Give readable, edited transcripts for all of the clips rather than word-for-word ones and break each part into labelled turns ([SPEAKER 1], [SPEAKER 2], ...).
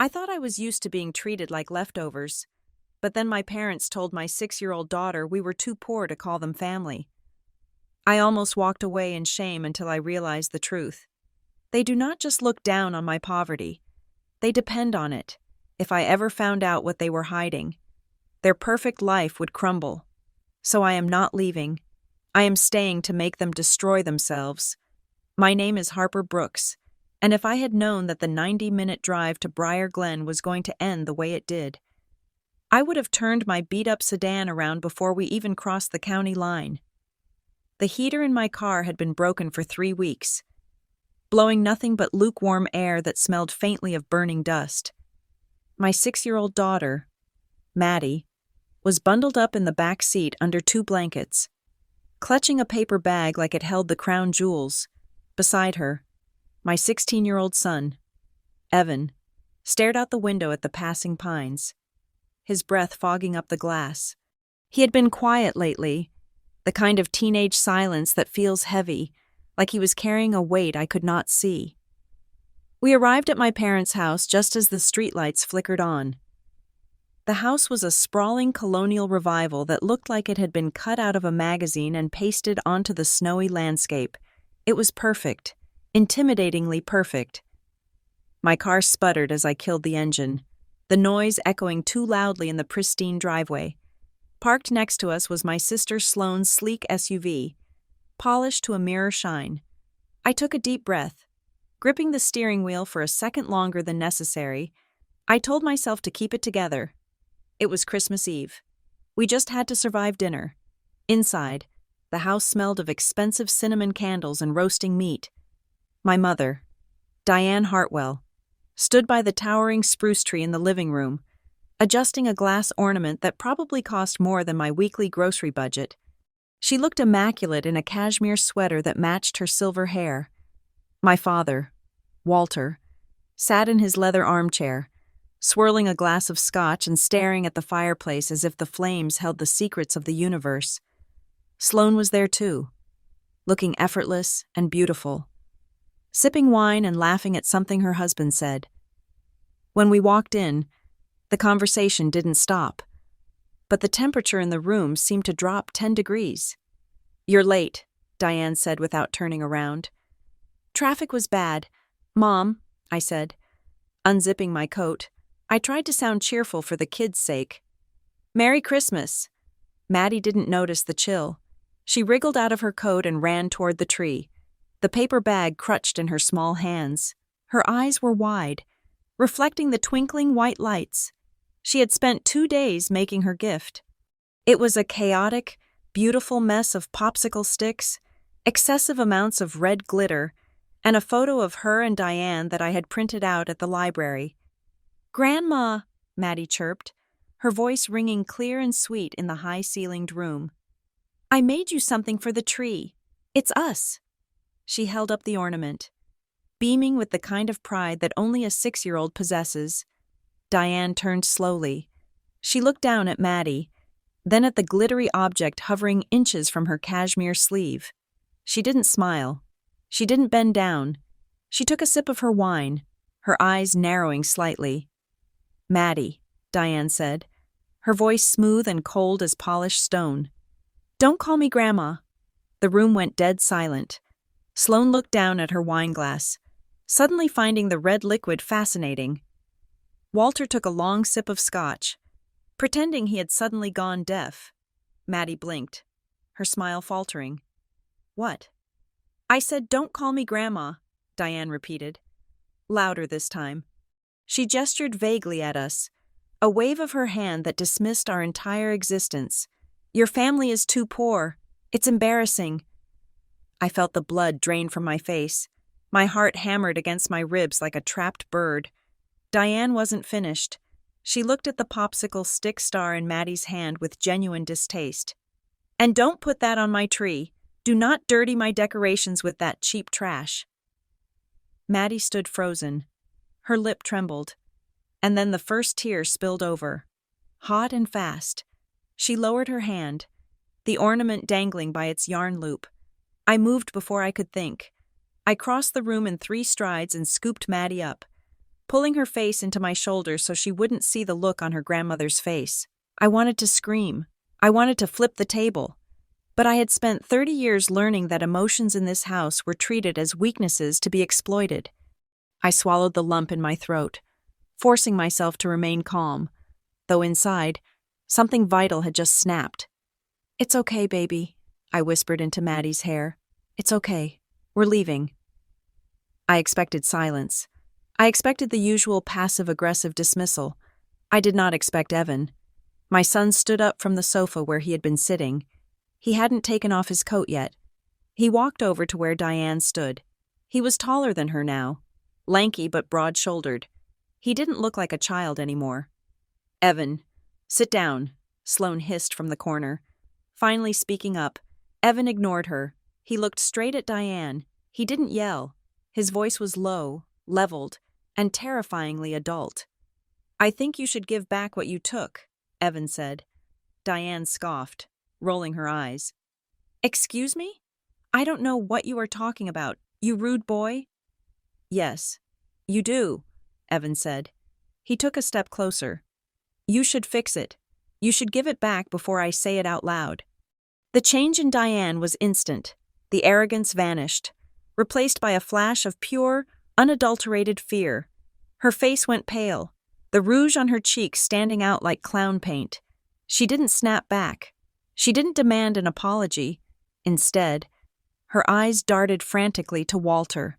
[SPEAKER 1] I thought I was used to being treated like leftovers, but then my parents told my 6-year-old daughter we were too poor to call them family. I almost walked away in shame until I realized the truth. They do not just look down on my poverty, they depend on it. If I ever found out what they were hiding, their perfect life would crumble. So I am not leaving. I am staying to make them destroy themselves. My name is Harper Brooks, and if I had known that the 90-minute drive to Briar Glen was going to end the way it did, I would have turned my beat-up sedan around before we even crossed the county line. The heater in my car had been broken for 3 weeks, blowing nothing but lukewarm air that smelled faintly of burning dust. My 6-year-old daughter, Maddie, was bundled up in the back seat under 2 blankets, clutching a paper bag like it held the crown jewels. Beside her, my 16-year-old son, Evan, stared out the window at the passing pines, his breath fogging up the glass. He had been quiet lately, the kind of teenage silence that feels heavy, like he was carrying a weight I could not see. We arrived at my parents' house just as the streetlights flickered on. The house was a sprawling colonial revival that looked like it had been cut out of a magazine and pasted onto the snowy landscape. It was perfect, intimidatingly perfect. My car sputtered as I killed the engine, the noise echoing too loudly in the pristine driveway. Parked next to us was my sister Sloane's sleek SUV, polished to a mirror shine. I took a deep breath. Gripping the steering wheel for a second longer than necessary, I told myself to keep it together. It was Christmas Eve. We just had to survive dinner. Inside, the house smelled of expensive cinnamon candles and roasting meat. My mother, Diane Hartwell, stood by the towering spruce tree in the living room, adjusting a glass ornament that probably cost more than my weekly grocery budget. She looked immaculate in a cashmere sweater that matched her silver hair. My father, Walter, sat in his leather armchair, swirling a glass of scotch and staring at the fireplace as if the flames held the secrets of the universe. Sloane was there too, looking effortless and beautiful, sipping wine and laughing at something her husband said. When we walked in, the conversation didn't stop, but the temperature in the room seemed to drop 10 degrees. "You're late," Diane said without turning around. "Traffic was bad, Mom," I said, unzipping my coat. I tried to sound cheerful for the kids' sake. "Merry Christmas." Maddie didn't notice the chill. She wriggled out of her coat and ran toward the tree, the paper bag crutched in her small hands. Her eyes were wide, reflecting the twinkling white lights. She had spent 2 days making her gift. It was a chaotic, beautiful mess of popsicle sticks, excessive amounts of red glitter, and a photo of her and Diane that I had printed out at the library. "Grandma," Maddie chirped, her voice ringing clear and sweet in the high-ceilinged room. "I made you something for the tree. It's us." She held up the ornament, beaming with the kind of pride that only a 6-year-old possesses. Diane turned slowly. She looked down at Maddie, then at the glittery object hovering inches from her cashmere sleeve. She didn't smile. She didn't bend down. She took a sip of her wine, her eyes narrowing slightly. "Maddie," Diane said, her voice smooth and cold as polished stone. "Don't call me Grandma." The room went dead silent. Sloane looked down at her wine glass, suddenly finding the red liquid fascinating. Walter took a long sip of scotch, pretending he had suddenly gone deaf. Maddie blinked, her smile faltering. "What?" "I said, don't call me Grandma," Diane repeated, louder this time. She gestured vaguely at us, a wave of her hand that dismissed our entire existence. "Your family is too poor. It's embarrassing." I felt the blood drain from my face. My heart hammered against my ribs like a trapped bird. Diane wasn't finished. She looked at the popsicle stick star in Maddie's hand with genuine distaste. "And don't put that on my tree. Do not dirty my decorations with that cheap trash." Maddie stood frozen. Her lip trembled. And then the first tear spilled over. Hot and fast. She lowered her hand, the ornament dangling by its yarn loop. I moved before I could think. I crossed the room in 3 strides and scooped Maddie up. pulling her face into my shoulders so she wouldn't see the look on her grandmother's face. I wanted to scream. I wanted to flip the table. But I had spent 30 years learning that emotions in this house were treated as weaknesses to be exploited. I swallowed the lump in my throat, forcing myself to remain calm, though inside, something vital had just snapped. "It's okay, baby," I whispered into Maddie's hair. "It's okay. We're leaving." I expected silence. I expected the usual passive-aggressive dismissal. I did not expect Evan. My son stood up from the sofa where he had been sitting. He hadn't taken off his coat yet. He walked over to where Diane stood. He was taller than her now, lanky but broad-shouldered. He didn't look like a child anymore. "Evan, sit down," Sloane hissed from the corner. Finally speaking up, Evan ignored her. He looked straight at Diane. He didn't yell. His voice was low, leveled, and terrifyingly adult. "I think you should give back what you took," Evan said. Diane scoffed, rolling her eyes. "Excuse me? I don't know what you are talking about, you rude boy." "Yes, you do," Evan said. He took a step closer. "You should fix it. You should give it back before I say it out loud." The change in Diane was instant. The arrogance vanished, replaced by a flash of pure, unadulterated fear. Her face went pale, the rouge on her cheeks standing out like clown paint. She didn't snap back. She didn't demand an apology. Instead, her eyes darted frantically to Walter.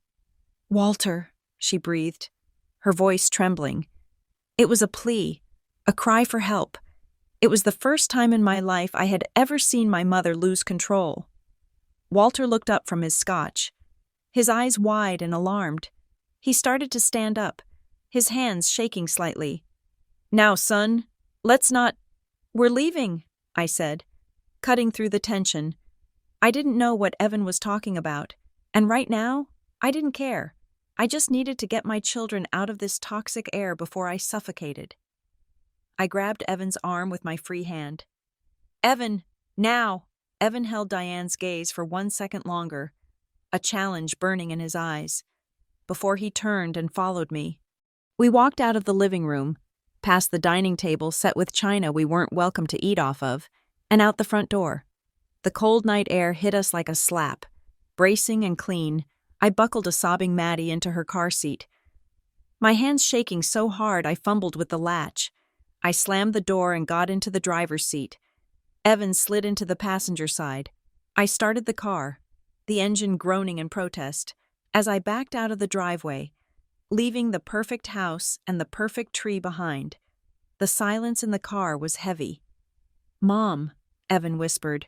[SPEAKER 1] "Walter," she breathed, her voice trembling. It was a plea, a cry for help. It was the first time in my life I had ever seen my mother lose control. Walter looked up from his scotch, his eyes wide and alarmed. He started to stand up, his hands shaking slightly. "Now, son, let's not—" "We're leaving," I said, cutting through the tension. I didn't know what Evan was talking about, and right now, I didn't care. I just needed to get my children out of this toxic air before I suffocated. I grabbed Evan's arm with my free hand. "Evan, now!" Evan held Diane's gaze for 1 second longer, a challenge burning in his eyes, before he turned and followed me. We walked out of the living room, past the dining table set with china we weren't welcome to eat off of, and out the front door. The cold night air hit us like a slap. Bracing and clean, I buckled a sobbing Maddie into her car seat. My hands shaking so hard I fumbled with the latch. I slammed the door and got into the driver's seat. Evan slid into the passenger side. I started the car, the engine groaning in protest, as I backed out of the driveway, leaving the perfect house and the perfect tree behind. The silence in the car was heavy. "Mom," Evan whispered.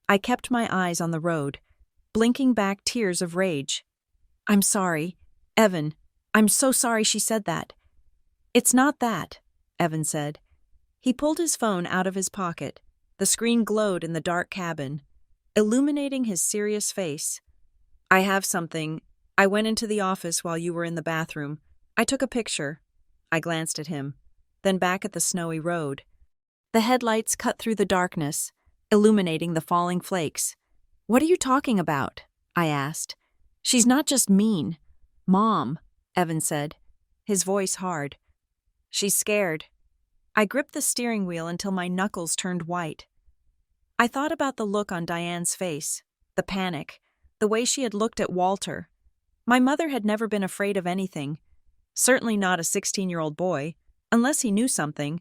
[SPEAKER 1] I kept my eyes on the road, blinking back tears of rage. "I'm sorry. Evan, I'm so sorry she said that." "It's not that," Evan said. He pulled his phone out of his pocket. The screen glowed in the dark cabin, illuminating his serious face. "I have something. I went into the office while you were in the bathroom. I took a picture." I glanced at him, then back at the snowy road. The headlights cut through the darkness, illuminating the falling flakes. "What are you talking about?" I asked. "She's not just mean." "Mom," Evan said, his voice hard. "She's scared." I gripped the steering wheel until my knuckles turned white. I thought about the look on Diane's face, the panic, the way she had looked at Walter. My mother had never been afraid of anything, certainly not a 16-year-old boy, unless he knew something,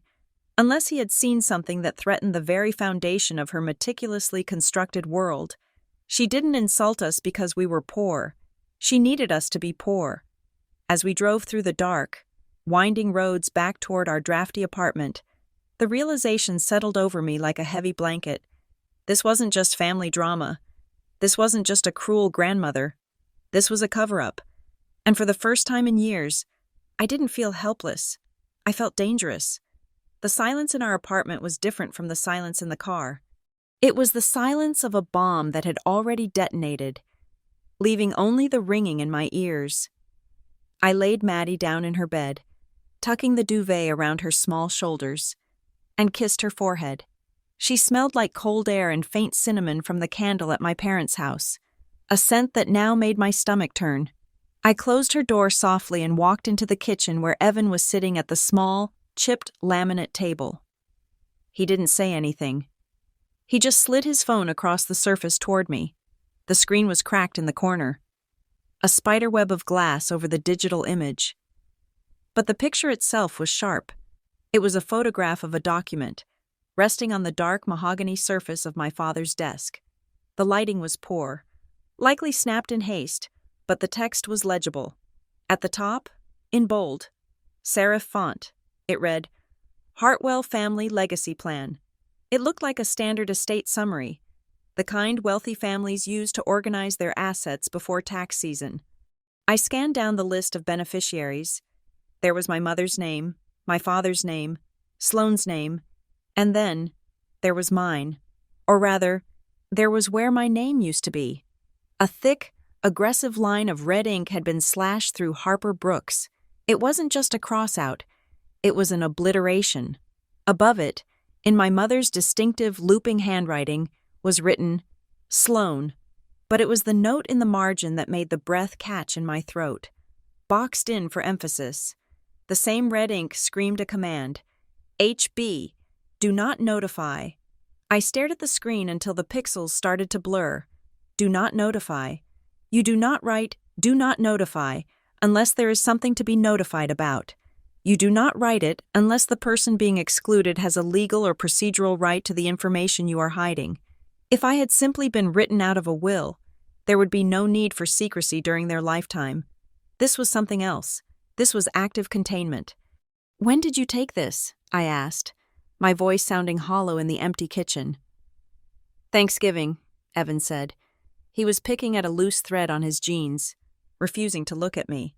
[SPEAKER 1] unless he had seen something that threatened the very foundation of her meticulously constructed world. She didn't insult us because we were poor. She needed us to be poor. As we drove through the dark, winding roads back toward our drafty apartment, the realization settled over me like a heavy blanket. This wasn't just family drama. This wasn't just a cruel grandmother. This was a cover-up. And for the first time in years, I didn't feel helpless. I felt dangerous. The silence in our apartment was different from the silence in the car. It was the silence of a bomb that had already detonated, leaving only the ringing in my ears. I laid Maddie down in her bed, tucking the duvet around her small shoulders, and kissed her forehead. She smelled like cold air and faint cinnamon from the candle at my parents' house, a scent that now made my stomach turn. I closed her door softly and walked into the kitchen where Evan was sitting at the small, chipped laminate table. He didn't say anything. He just slid his phone across the surface toward me. The screen was cracked in the corner. A spiderweb of glass over the digital image. But the picture itself was sharp. It was a photograph of a document, resting on the dark mahogany surface of my father's desk. The lighting was poor, likely snapped in haste, but the text was legible. At the top, in bold, serif font, it read, Hartwell Family Legacy Plan. It looked like a standard estate summary, the kind wealthy families use to organize their assets before tax season. I scanned down the list of beneficiaries. There was my mother's name, my father's name, Sloane's name, and then there was mine. Or rather, there was where my name used to be. A thick, aggressive line of red ink had been slashed through Harper Brooks. It wasn't just a cross-out. It was an obliteration. Above it, in my mother's distinctive looping handwriting, was written, Sloane, but it was the note in the margin that made the breath catch in my throat. Boxed in for emphasis. The same red ink screamed a command. HB, do not notify. I stared at the screen until the pixels started to blur. Do not notify. You do not write, do not notify, unless there is something to be notified about. You do not write it unless the person being excluded has a legal or procedural right to the information you are hiding. If I had simply been written out of a will, there would be no need for secrecy during their lifetime. This was something else. This was active containment. When did you take this? I asked, my voice sounding hollow in the empty kitchen. Thanksgiving, Evan said. He was picking at a loose thread on his jeans, refusing to look at me.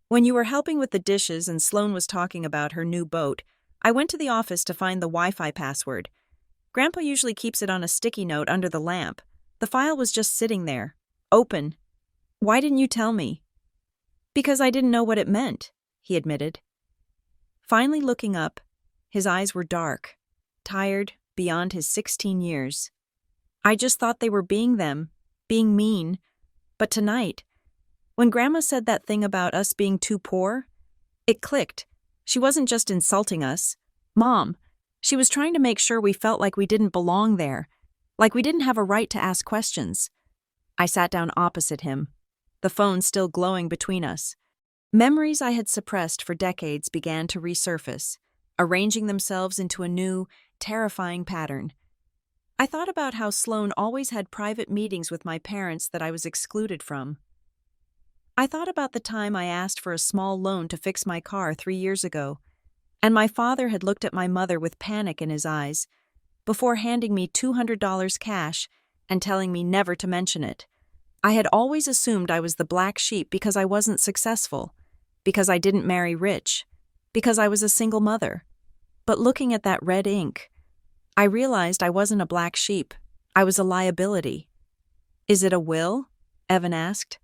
[SPEAKER 1] When you were helping with the dishes and Sloane was talking about her new boat, I went to the office to find the Wi-Fi password. Grandpa usually keeps it on a sticky note under the lamp. The file was just sitting there, open. Why didn't you tell me? Because I didn't know what it meant, he admitted. Finally looking up, his eyes were dark, tired beyond his 16 years. I just thought they were being them, being mean. But tonight, when Grandma said that thing about us being too poor, it clicked. She wasn't just insulting us. Mom, she was trying to make sure we felt like we didn't belong there, like we didn't have a right to ask questions. I sat down opposite him, the phone still glowing between us. Memories I had suppressed for decades began to resurface, arranging themselves into a new, terrifying pattern. I thought about how Sloane always had private meetings with my parents that I was excluded from. I thought about the time I asked for a small loan to fix my car 3 years ago, and my father had looked at my mother with panic in his eyes, before handing me $200 cash and telling me never to mention it. I had always assumed I was the black sheep because I wasn't successful, because I didn't marry rich, because I was a single mother. But looking at that red ink, I realized I wasn't a black sheep. I was a liability. Is it a will? Evan asked.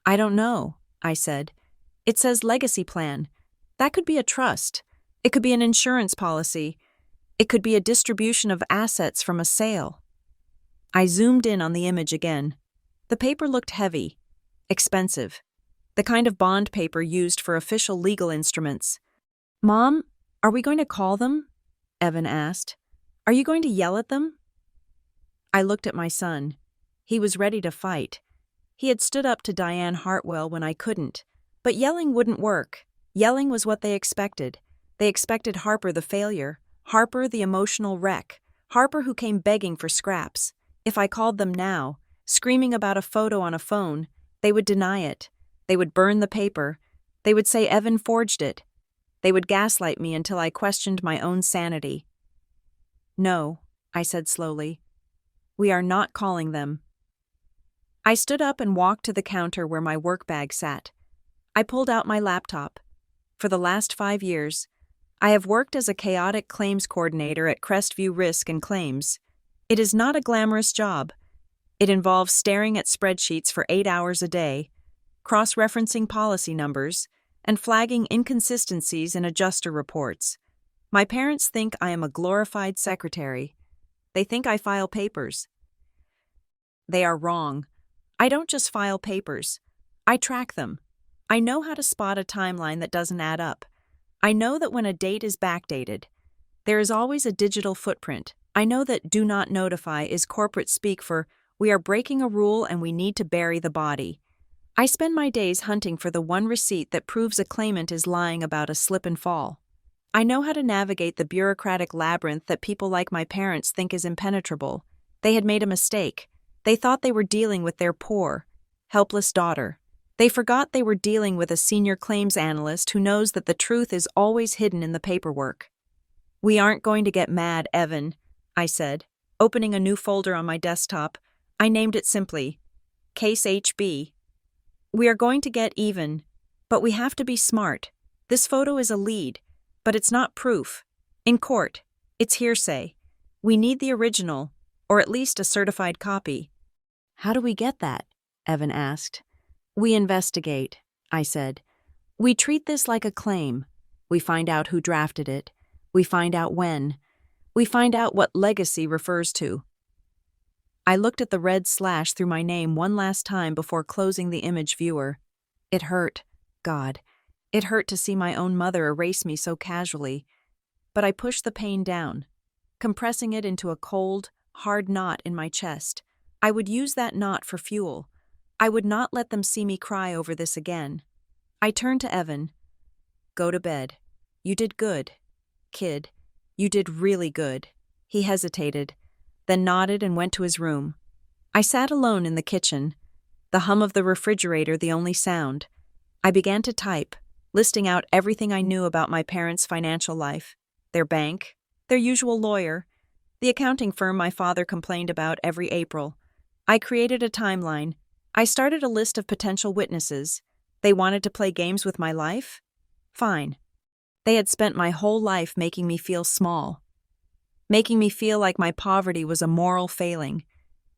[SPEAKER 1] I don't know, I said. It says legacy plan. That could be a trust. It could be an insurance policy. It could be a distribution of assets from a sale. I zoomed in on the image again. The paper looked heavy, expensive, the kind of bond paper used for official legal instruments. Mom, are we going to call them? Evan asked. Are you going to yell at them? I looked at my son. He was ready to fight. He had stood up to Diane Hartwell when I couldn't. But yelling wouldn't work. Yelling was what they expected. They expected Harper the failure, Harper the emotional wreck, Harper who came begging for scraps. If I called them now, screaming about a photo on a phone, they would deny it. They would burn the paper. They would say Evan forged it. They would gaslight me until I questioned my own sanity. No, I said slowly. We are not calling them. I stood up and walked to the counter where my work bag sat. I pulled out my laptop. For the last 5 years, I have worked as a chaotic claims coordinator at Crestview Risk and Claims. It is not a glamorous job. It involves staring at spreadsheets for 8 hours a day, cross-referencing policy numbers, and flagging inconsistencies in adjuster reports. My parents think I am a glorified secretary. They think I file papers. They are wrong. I don't just file papers. I track them. I know how to spot a timeline that doesn't add up. I know that when a date is backdated, there is always a digital footprint. I know that do not notify is corporate speak for we are breaking a rule and we need to bury the body. I spend my days hunting for the one receipt that proves a claimant is lying about a slip and fall. I know how to navigate the bureaucratic labyrinth that people like my parents think is impenetrable. They had made a mistake. They thought they were dealing with their poor, helpless daughter. They forgot they were dealing with a senior claims analyst who knows that the truth is always hidden in the paperwork. "We aren't going to get mad, Evan," I said, opening a new folder on my desktop. I named it simply, Case HB. "We are going to get even, but we have to be smart. This photo is a lead, but it's not proof. In court, it's hearsay. We need the original, or at least a certified copy." "How do we get that?" Evan asked. "We investigate," I said. "We treat this like a claim. We find out who drafted it. We find out when. We find out what legacy refers to." I looked at the red slash through my name one last time before closing the image viewer. It hurt. God. It hurt to see my own mother erase me so casually. But I pushed the pain down, compressing it into a cold, hard knot in my chest. I would use that knot for fuel. I would not let them see me cry over this again. I turned to Evan. "Go to bed. You did good. Kid, you did really good." He hesitated, then nodded and went to his room. I sat alone in the kitchen, the hum of the refrigerator the only sound. I began to type, listing out everything I knew about my parents' financial life, their bank, their usual lawyer, the accounting firm my father complained about every April. I created a timeline. I started a list of potential witnesses. They wanted to play games with my life? Fine. They had spent my whole life making me feel small, making me feel like my poverty was a moral failing.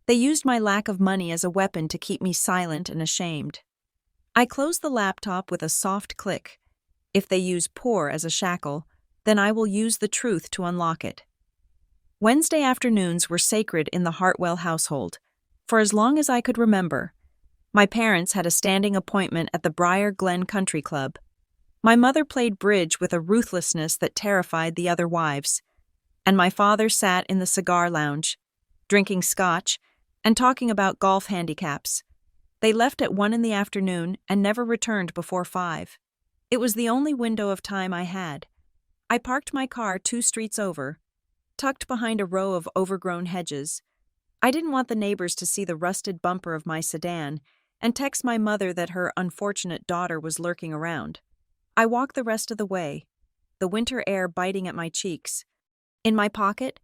[SPEAKER 1] They used my lack of money as a weapon to keep me silent and ashamed. I closed the laptop with a soft click. If they use poor as a shackle, then I will use the truth to unlock it. Wednesday afternoons were sacred in the Hartwell household. For as long as I could remember, my parents had a standing appointment at the Briar Glen Country Club. My mother played bridge with a ruthlessness that terrified the other wives, and my father sat in the cigar lounge, drinking scotch and talking about golf handicaps. They left at 1 p.m. and never returned before 5. It was the only window of time I had. I parked my car 2 streets over, tucked behind a row of overgrown hedges. I didn't want the neighbors to see the rusted bumper of my sedan and text my mother that her unfortunate daughter was lurking around. I walked the rest of the way, the winter air biting at my cheeks. In my pocket,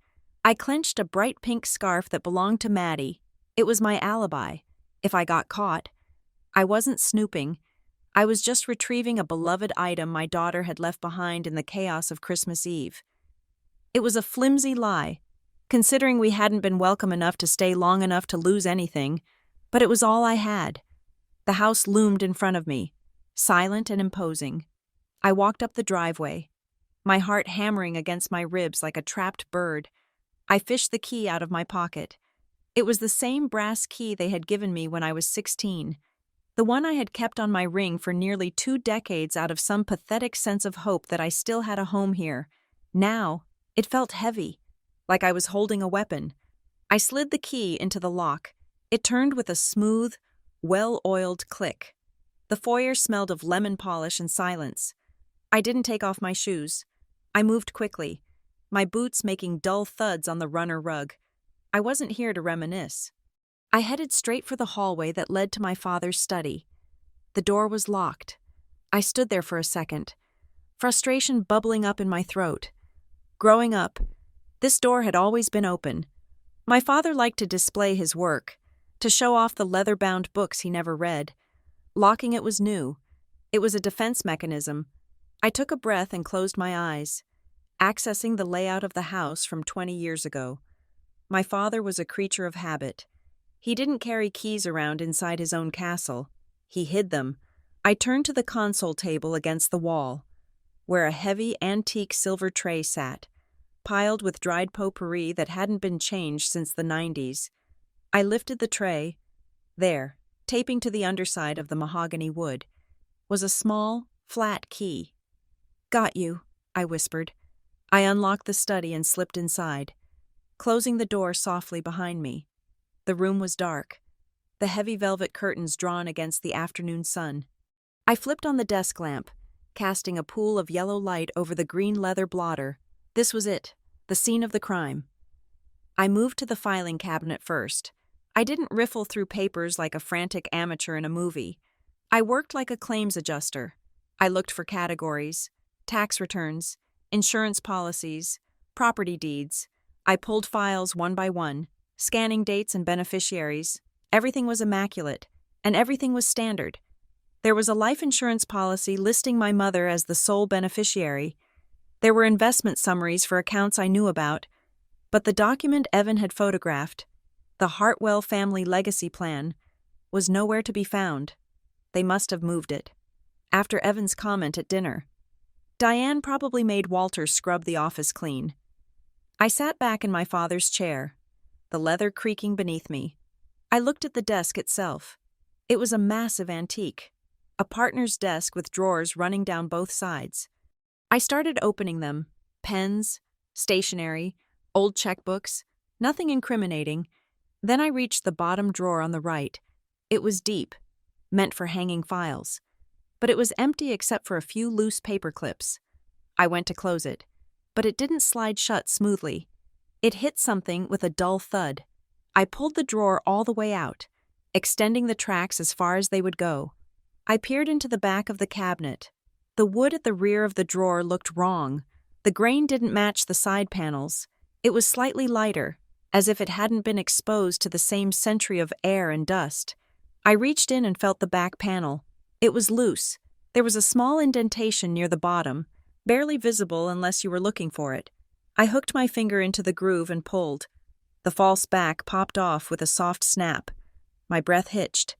[SPEAKER 1] I clenched a bright pink scarf that belonged to Maddie. It was my alibi. If I got caught, I wasn't snooping. I was just retrieving a beloved item my daughter had left behind in the chaos of Christmas Eve. It was a flimsy lie, considering we hadn't been welcome enough to stay long enough to lose anything, but it was all I had. The house loomed in front of me, silent and imposing. I walked up the driveway, my heart hammering against my ribs like a trapped bird. I fished the key out of my pocket. It was the same brass key they had given me when I was 16, the one I had kept on my ring for nearly 2 decades out of some pathetic sense of hope that I still had a home here. Now, it felt heavy, like I was holding a weapon. I slid the key into the lock. It turned with a smooth, well-oiled click. The foyer smelled of lemon polish and silence. I didn't take off my shoes. I moved quickly, my boots making dull thuds on the runner rug. I wasn't here to reminisce. I headed straight for the hallway that led to my father's study. The door was locked. I stood there for a second, frustration bubbling up in my throat. Growing up, this door had always been open. My father liked to display his work, to show off the leather-bound books he never read. Locking it was new. It was a defense mechanism. I took a breath and closed my eyes, accessing the layout of the house from 20 years ago. My father was a creature of habit. He didn't carry keys around inside his own castle. He hid them. I turned to the console table against the wall, where a heavy antique silver tray sat, piled with dried potpourri that hadn't been changed since the 90s. I lifted the tray. There, taping to the underside of the mahogany wood, was a small, flat key. "Got you," I whispered. I unlocked the study and slipped inside, closing the door softly behind me. The room was dark, the heavy velvet curtains drawn against the afternoon sun. I flipped on the desk lamp, casting a pool of yellow light over the green leather blotter. This was it, the scene of the crime. I moved to the filing cabinet first. I didn't riffle through papers like a frantic amateur in a movie. I worked like a claims adjuster. I looked for categories, tax returns, insurance policies, property deeds. I pulled files one by one, scanning dates and beneficiaries. Everything was immaculate, and everything was standard. There was a life insurance policy listing my mother as the sole beneficiary. There were investment summaries for accounts I knew about, but the document Evan had photographed, the Hartwell family legacy plan, was nowhere to be found. They must have moved it. After Evan's comment at dinner, Diane probably made Walter scrub the office clean. I sat back in my father's chair, the leather creaking beneath me. I looked at the desk itself. It was a massive antique, a partner's desk with drawers running down both sides. I started opening them, pens, stationery, old checkbooks, nothing incriminating. Then I reached the bottom drawer on the right. It was deep, meant for hanging files, but it was empty except for a few loose paper clips. I went to close it, but it didn't slide shut smoothly. It hit something with a dull thud. I pulled the drawer all the way out, extending the tracks as far as they would go. I peered into the back of the cabinet. The wood at the rear of the drawer looked wrong. The grain didn't match the side panels. It was slightly lighter, as if it hadn't been exposed to the same century of air and dust. I reached in and felt the back panel. It was loose. There was a small indentation near the bottom, barely visible unless you were looking for it. I hooked my finger into the groove and pulled. The false back popped off with a soft snap. My breath hitched.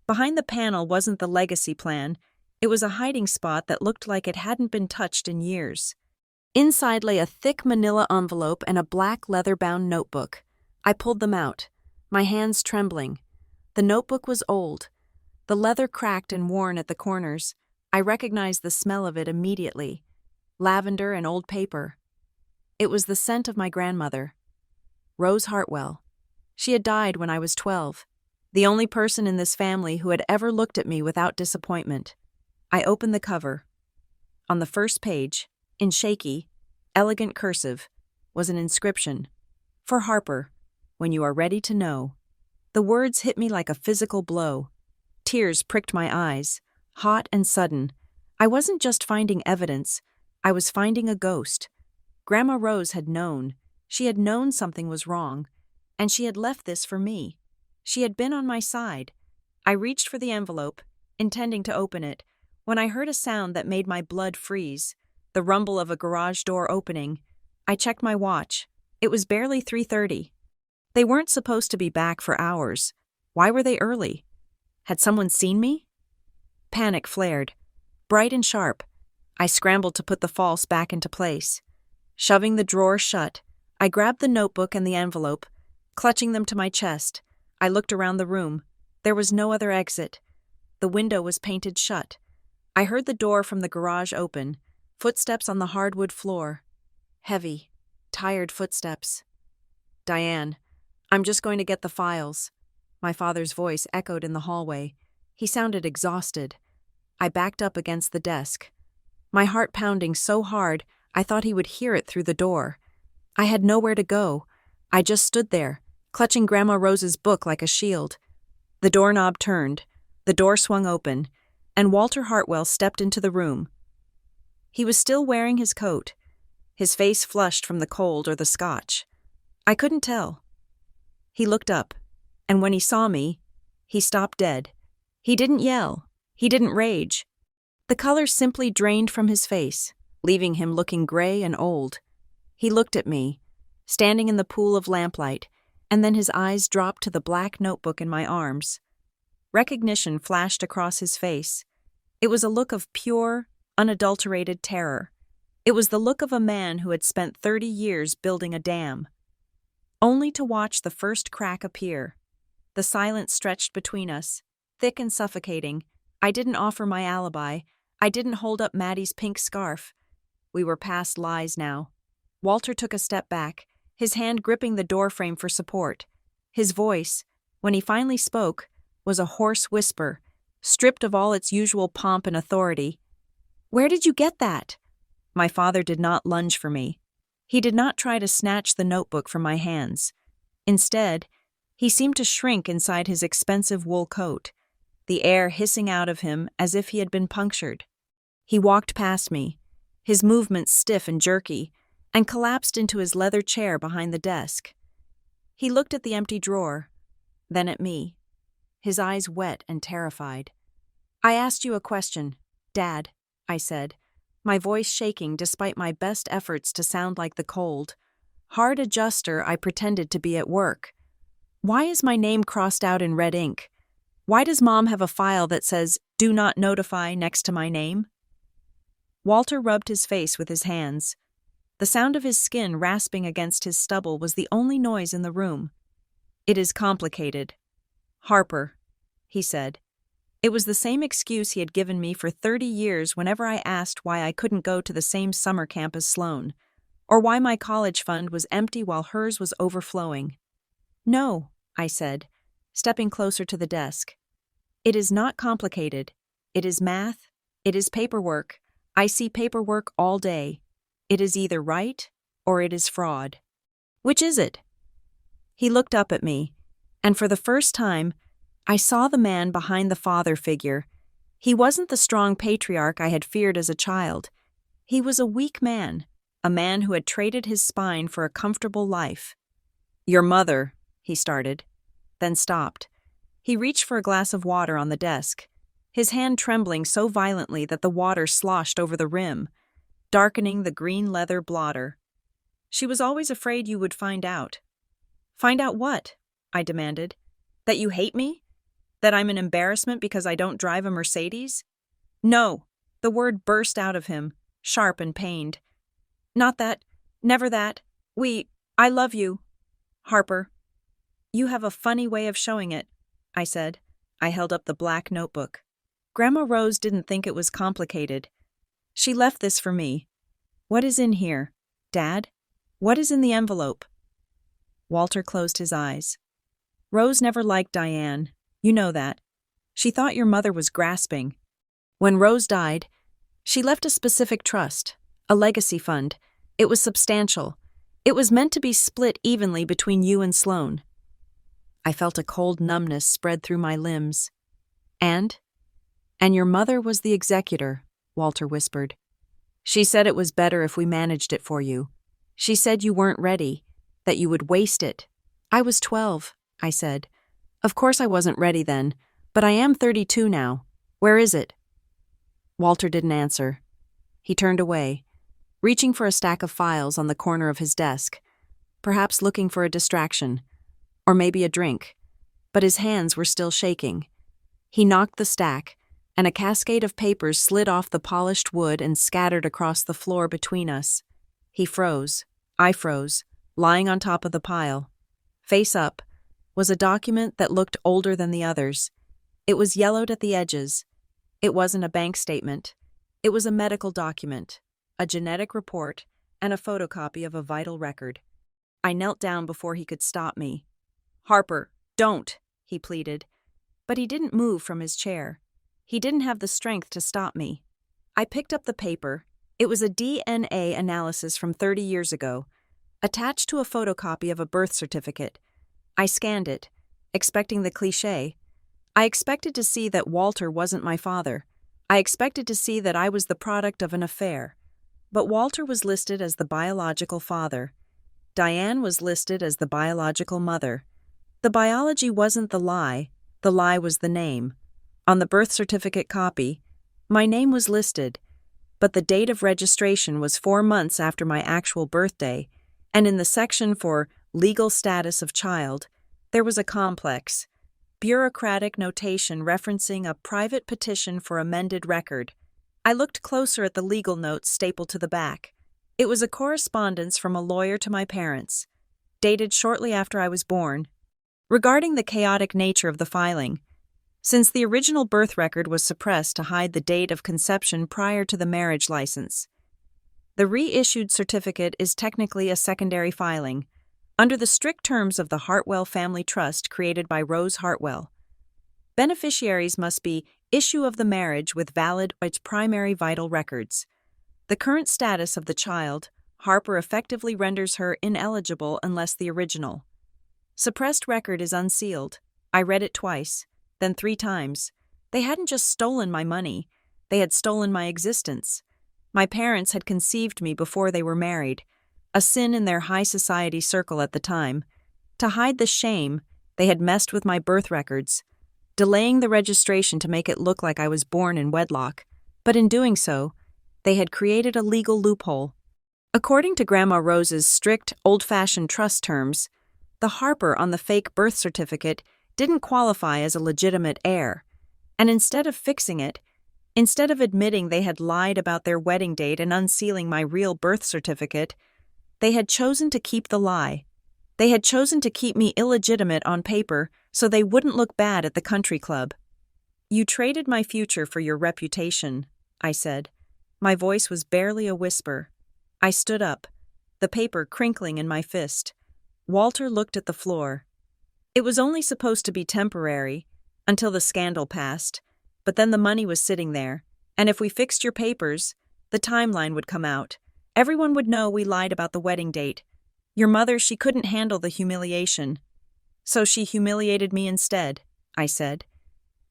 [SPEAKER 1] Behind the panel wasn't the legacy plan. It was a hiding spot that looked like it hadn't been touched in years. Inside lay a thick manila envelope and a black leather-bound notebook. I pulled them out, my hands trembling. The notebook was old, the leather cracked and worn at the corners. I recognized the smell of it immediately. Lavender and old paper. It was the scent of my grandmother, Rose Hartwell. She had died when I was 12, the only person in this family who had ever looked at me without disappointment. I opened the cover. On the first page, in shaky, elegant cursive, was an inscription. "For Harper, when you are ready to know." The words hit me like a physical blow. Tears pricked my eyes, hot and sudden. I wasn't just finding evidence, I was finding a ghost. Grandma Rose had known. She had known something was wrong, and she had left this for me. She had been on my side. I reached for the envelope, intending to open it, when I heard a sound that made my blood freeze, the rumble of a garage door opening. I checked my watch. It was barely 3:30. They weren't supposed to be back for hours. Why were they early? Had someone seen me? Panic flared. Bright and sharp, I scrambled to put the false back into place. Shoving the drawer shut, I grabbed the notebook and the envelope. Clutching them to my chest, I looked around the room. There was no other exit. The window was painted shut. I heard the door from the garage open, footsteps on the hardwood floor. Heavy, tired footsteps. "Diane, I'm just going to get the files." My father's voice echoed in the hallway. He sounded exhausted. I backed up against the desk, my heart pounding so hard I thought he would hear it through the door. I had nowhere to go. I just stood there, clutching Grandma Rose's book like a shield. The doorknob turned, the door swung open, and Walter Hartwell stepped into the room. He was still wearing his coat, his face flushed from the cold or the scotch. I couldn't tell. He looked up, and when he saw me, he stopped dead. He didn't yell. He didn't rage. The color simply drained from his face, leaving him looking gray and old. He looked at me, standing in the pool of lamplight, and then his eyes dropped to the black notebook in my arms. Recognition flashed across his face. It was a look of pure, unadulterated terror. It was the look of a man who had spent 30 years building a dam, only to watch the first crack appear. The silence stretched between us, thick and suffocating. I didn't offer my alibi. I didn't hold up Maddie's pink scarf. We were past lies now. Walter took a step back, his hand gripping the doorframe for support. His voice, when he finally spoke, was a hoarse whisper, stripped of all its usual pomp and authority. "Where did you get that?" My father did not lunge for me. He did not try to snatch the notebook from my hands. Instead, he seemed to shrink inside his expensive wool coat, the air hissing out of him as if he had been punctured. He walked past me, his movements stiff and jerky, and collapsed into his leather chair behind the desk. He looked at the empty drawer, then at me, his eyes wet and terrified. "I asked you a question, Dad," I said, my voice shaking despite my best efforts to sound like the cold, hard adjuster I pretended to be at work. "Why is my name crossed out in red ink? Why does Mom have a file that says, 'Do not notify' next to my name?" Walter rubbed his face with his hands. The sound of his skin rasping against his stubble was the only noise in the room. "It is complicated. Harper," he said. It was the same excuse he had given me for 30 years whenever I asked why I couldn't go to the same summer camp as Sloan, or why my college fund was empty while hers was overflowing. "No," I said, stepping closer to the desk. "It is not complicated. It is math. It is paperwork. I see paperwork all day. It is either right or it is fraud. Which is it?" He looked up at me, and for the first time, I saw the man behind the father figure. He wasn't the strong patriarch I had feared as a child. He was a weak man, a man who had traded his spine for a comfortable life. "Your mother," he started, then stopped. He reached for a glass of water on the desk, his hand trembling so violently that the water sloshed over the rim, darkening the green leather blotter. "She was always afraid you would find out." "Find out what?" I demanded. "That you hate me? That I'm an embarrassment because I don't drive a Mercedes?" "No," the word burst out of him, sharp and pained. "Not that. Never that. I love you, Harper." "You have a funny way of showing it," I said. I held up the black notebook. "Grandma Rose didn't think it was complicated. She left this for me. What is in here, Dad? What is in the envelope?" Walter closed his eyes. "Rose never liked Diane. You know that. She thought your mother was grasping. When Rose died, she left a specific trust, a legacy fund. It was substantial. It was meant to be split evenly between you and Sloan." I felt a cold numbness spread through my limbs. And your mother was the executor," Walter whispered. "She said it was better if we managed it for you. She said you weren't ready, that you would waste it." "I was 12, I said. "Of course I wasn't ready then, but I am 32 now. Where is it?" Walter didn't answer. He turned away, reaching for a stack of files on the corner of his desk, perhaps looking for a distraction, or maybe a drink, but his hands were still shaking. He knocked the stack, and a cascade of papers slid off the polished wood and scattered across the floor between us. He froze. I froze, lying on top of the pile. Face up was a document that looked older than the others. It was yellowed at the edges. It wasn't a bank statement. It was a medical document, a genetic report, and a photocopy of a vital record. I knelt down before he could stop me. "Harper, don't," he pleaded. But he didn't move from his chair. He didn't have the strength to stop me. I picked up the paper. It was a DNA analysis from 30 years ago, attached to a photocopy of a birth certificate. I scanned it, expecting the cliché. I expected to see that Walter wasn't my father. I expected to see that I was the product of an affair. But Walter was listed as the biological father. Diane was listed as the biological mother. The biology wasn't the lie was the name. On the birth certificate copy, my name was listed, but the date of registration was 4 months after my actual birthday, and in the section for legal status of child, there was a complex, bureaucratic notation referencing a private petition for amended record. I looked closer at the legal notes stapled to the back. It was a correspondence from a lawyer to my parents, dated shortly after I was born, regarding the chaotic nature of the filing. since the original birth record was suppressed to hide the date of conception prior to the marriage license. The reissued certificate is technically a secondary filing, under the strict terms of the Hartwell Family Trust created by Rose Hartwell. Beneficiaries must be issue of the marriage with valid its primary vital records. The current status of the child, Harper, effectively renders her ineligible unless the original. Suppressed record is unsealed. I read it twice, then 3 times. They hadn't just stolen my money, they had stolen my existence. My parents had conceived me before they were married, a sin in their high society circle at the time. To hide the shame, they had messed with my birth records, delaying the registration to make it look like I was born in wedlock, but in doing so, they had created a legal loophole. According to Grandma Rose's strict, old-fashioned trust terms, the Harper on the fake birth certificate didn't qualify as a legitimate heir, and instead of fixing it, instead of admitting they had lied about their wedding date and unsealing my real birth certificate, they had chosen to keep the lie. They had chosen to keep me illegitimate on paper so they wouldn't look bad at the country club. "You traded my future for your reputation," I said. My voice was barely a whisper. I stood up, the paper crinkling in my fist. Walter looked at the floor. "It was only supposed to be temporary, until the scandal passed, but then the money was sitting there, and if we fixed your papers, the timeline would come out. Everyone would know we lied about the wedding date. Your mother, she couldn't handle the humiliation. So she humiliated me instead," I said.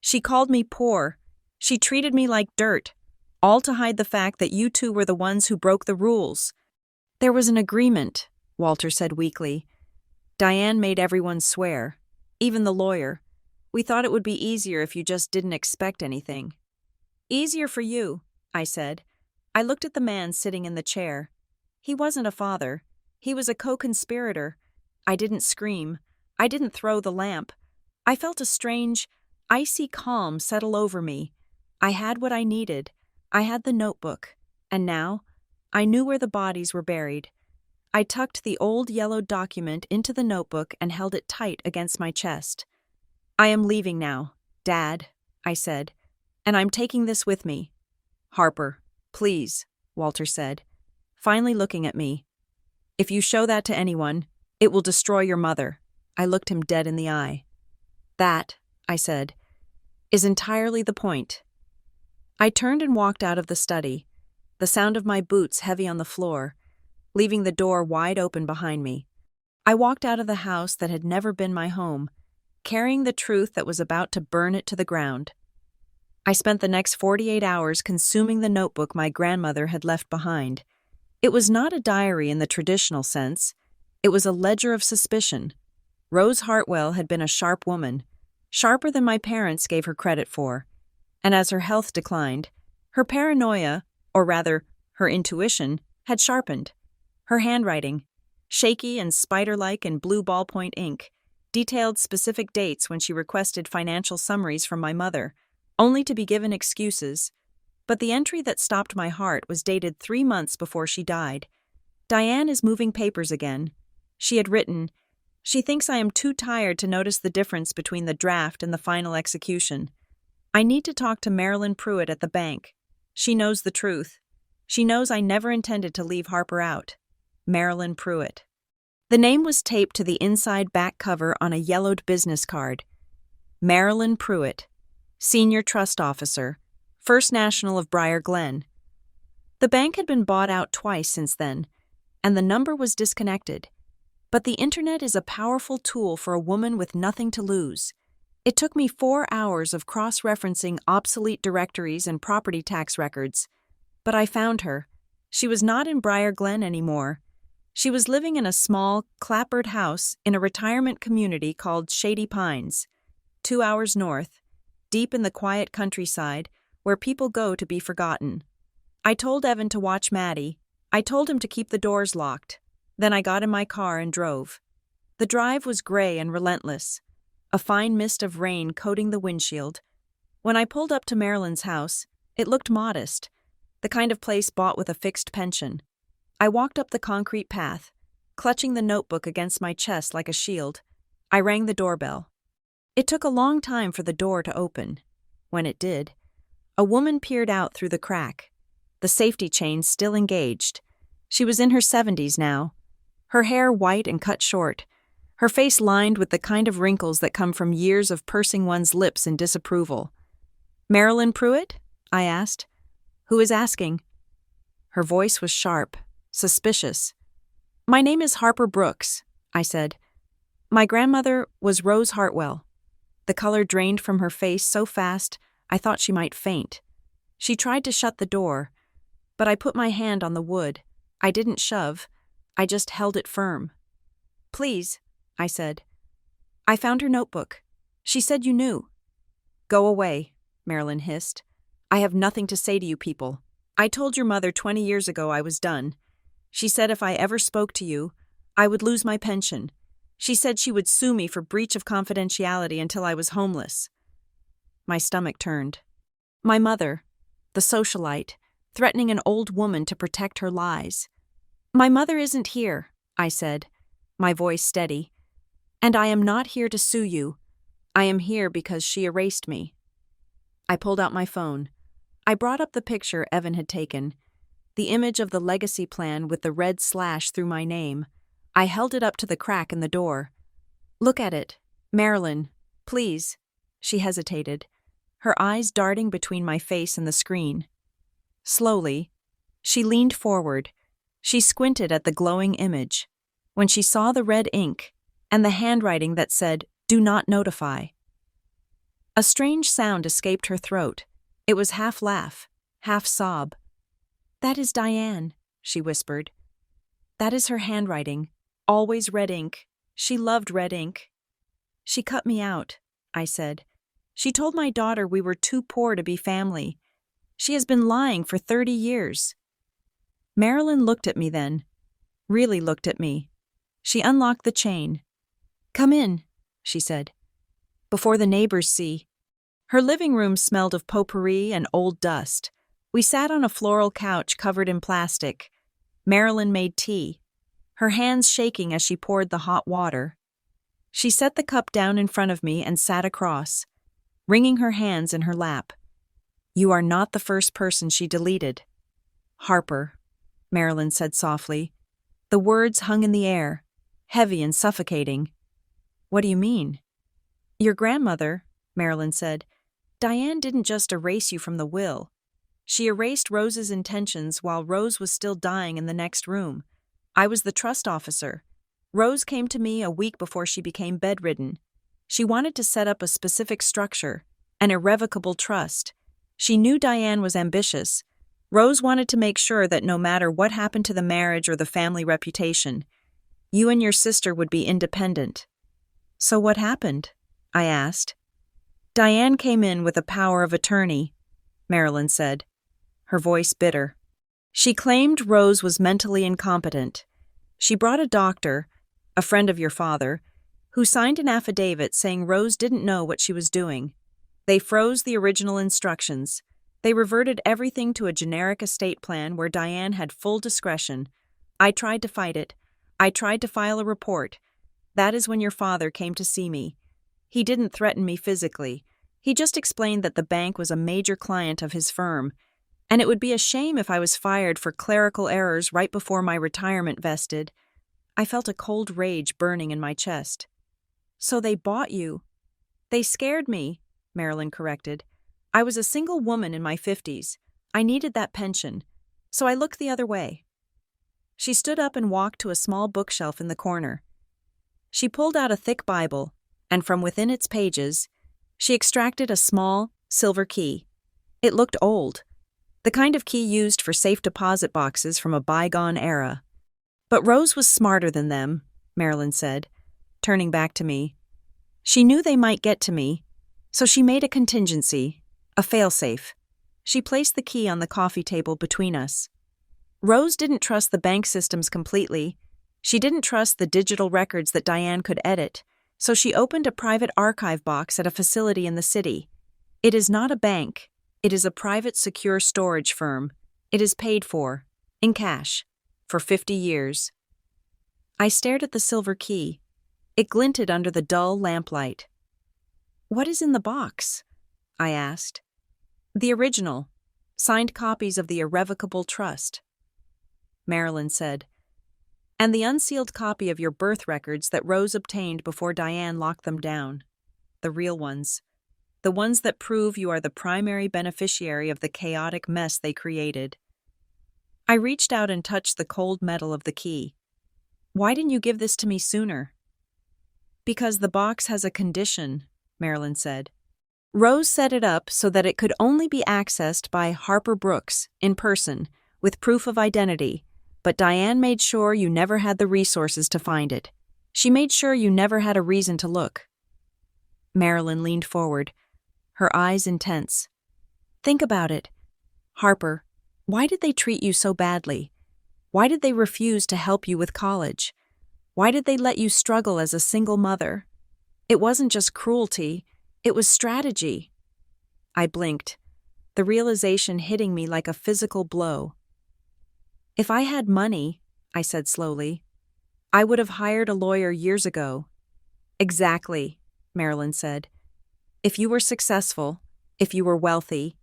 [SPEAKER 1] "She called me poor. She treated me like dirt, all to hide the fact that you two were the ones who broke the rules." "There was an agreement," Walter said weakly. "Diane made everyone swear, even the lawyer. We thought it would be easier if you just didn't expect anything." "Easier for you," I said. I looked at the man sitting in the chair. He wasn't a father. He was a co-conspirator. I didn't scream. I didn't throw the lamp. I felt a strange, icy calm settle over me. I had what I needed. I had the notebook. And now, I knew where the bodies were buried. I tucked the old yellowed document into the notebook and held it tight against my chest. "I am leaving now, Dad," I said, "and I'm taking this with me." "Harper, please," Walter said, finally looking at me. "If you show that to anyone, it will destroy your mother." I looked him dead in the eye. "That," I said, "is entirely the point." I turned and walked out of the study, the sound of my boots heavy on the floor, leaving the door wide open behind me. I walked out of the house that had never been my home, carrying the truth that was about to burn it to the ground. I spent the next 48 hours consuming the notebook my grandmother had left behind. It was not a diary in the traditional sense. It was a ledger of suspicion. Rose Hartwell had been a sharp woman, sharper than my parents gave her credit for, and as her health declined, her paranoia, or rather, her intuition, had sharpened. Her handwriting, shaky and spider-like in blue ballpoint ink, detailed specific dates when she requested financial summaries from my mother, only to be given excuses. But the entry that stopped my heart was dated 3 months before she died. "Diane is moving papers again." She had written, "She thinks I am too tired to notice the difference between the draft and the final execution. I need to talk to Marilyn Pruitt at the bank. She knows the truth. She knows I never intended to leave Harper out. Marilyn Pruitt." The name was taped to the inside back cover on a yellowed business card. Marilyn Pruitt, Senior Trust Officer, First National of Briar Glen. The bank had been bought out twice since then, and the number was disconnected. But the internet is a powerful tool for a woman with nothing to lose. It took me 4 hours of cross-referencing obsolete directories and property tax records. But I found her. She was not in Briar Glen anymore. She was living in a small, clapboard house in a retirement community called Shady Pines, 2 hours north, deep in the quiet countryside where people go to be forgotten. I told Evan to watch Maddie. I told him to keep the doors locked. Then I got in my car and drove. The drive was gray and relentless, a fine mist of rain coating the windshield. When I pulled up to Marilyn's house, it looked modest, the kind of place bought with a fixed pension. I walked up the concrete path, clutching the notebook against my chest like a shield. I rang the doorbell. It took a long time for the door to open. When it did, a woman peered out through the crack, the safety chains still engaged. She was in her 70s now, her hair white and cut short, her face lined with the kind of wrinkles that come from years of pursing one's lips in disapproval. "Marilyn Pruitt?" I asked. "Who is asking?" Her voice was sharp, suspicious. "My name is Harper Brooks," I said. "My grandmother was Rose Hartwell." The color drained from her face so fast I thought she might faint. She tried to shut the door, but I put my hand on the wood. I didn't shove, I just held it firm. "Please," I said. "I found her notebook. She said you knew." "Go away," Marilyn hissed. "I have nothing to say to you people. I told your mother 20 years ago I was done. She said if I ever spoke to you, I would lose my pension. She said she would sue me for breach of confidentiality until I was homeless." My stomach turned. My mother, the socialite, threatening an old woman to protect her lies. "My mother isn't here," I said, my voice steady. "And I am not here to sue you. I am here because she erased me." I pulled out my phone. I brought up the picture Evan had taken, the image of the legacy plan with the red slash through my name. I held it up to the crack in the door. "Look at it, Marilyn, please." She hesitated, her eyes darting between my face and the screen. Slowly, she leaned forward. She squinted at the glowing image. When she saw the red ink and the handwriting that said, "Do not notify." A strange sound escaped her throat. It was half laugh, half sob. "That is Diane," she whispered. "That is her handwriting. Always red ink. She loved red ink." "She cut me out," I said. "She told my daughter we were too poor to be family. She has been lying for 30 years. Marilyn looked at me then. Really looked at me. She unlocked the chain. "Come in," she said, "before the neighbors see." Her living room smelled of potpourri and old dust. We sat on a floral couch covered in plastic. Marilyn made tea, her hands shaking as she poured the hot water. She set the cup down in front of me and sat across, wringing her hands in her lap. "You are not the first person she deleted." "Harper," Marilyn said softly. The words hung in the air, heavy and suffocating. "What do you mean?" "Your grandmother," Marilyn said. "Diane didn't just erase you from the will. She erased Rose's intentions while Rose was still dying in the next room. I was the trust officer. Rose came to me a week before she became bedridden. She wanted to set up a specific structure, an irrevocable trust. She knew Diane was ambitious. Rose wanted to make sure that no matter what happened to the marriage or the family reputation, you and your sister would be independent." "So what happened?" I asked. "Diane came in with a power of attorney," Marilyn said, her voice bitter. "She claimed Rose was mentally incompetent. She brought a doctor, a friend of your father, who signed an affidavit saying Rose didn't know what she was doing. They froze the original instructions. They reverted everything to a generic estate plan where Diane had full discretion. I tried to fight it. I tried to file a report. That is when your father came to see me. He didn't threaten me physically. He just explained that the bank was a major client of his firm, and it would be a shame if I was fired for clerical errors right before my retirement vested. I felt a cold rage burning in my chest. "So they bought you." "They scared me," Marilyn corrected. "I was a single woman in my 50s. I needed that pension, so I looked the other way." She stood up and walked to a small bookshelf in the corner. She pulled out a thick Bible, and from within its pages, she extracted a small, silver key. It looked old, the kind of key used for safe deposit boxes from a bygone era. "But Rose was smarter than them," Marilyn said, turning back to me. "She knew they might get to me, so she made a contingency, a failsafe. She placed the key on the coffee table between us. Rose didn't trust the bank systems completely. She didn't trust the digital records that Diane could edit, so she opened a private archive box at a facility in the city. It is not a bank. It is a private secure storage firm. It is paid for, in cash, for 50 years. I stared at the silver key. It glinted under the dull lamplight. What is in the box? I asked. The original, signed copies of the irrevocable trust. Marilyn said, and the unsealed copy of your birth records that Rose obtained before Diane locked them down. The real ones. The ones that prove you are the primary beneficiary of the chaotic mess they created. I reached out and touched the cold metal of the key. Why didn't you give this to me sooner? Because the box has a condition, Marilyn said. Rose set it up so that it could only be accessed by Harper Brooks, in person, with proof of identity, but Diane made sure you never had the resources to find it. She made sure you never had a reason to look. Marilyn leaned forward, her eyes intense. Think about it. Harper, why did they treat you so badly? Why did they refuse to help you with college? Why did they let you struggle as a single mother? It wasn't just cruelty, it was strategy. I blinked, the realization hitting me like a physical blow. If I had money, I said slowly, I would have hired a lawyer years ago. Exactly, Marilyn said. If you were successful, if you were wealthy,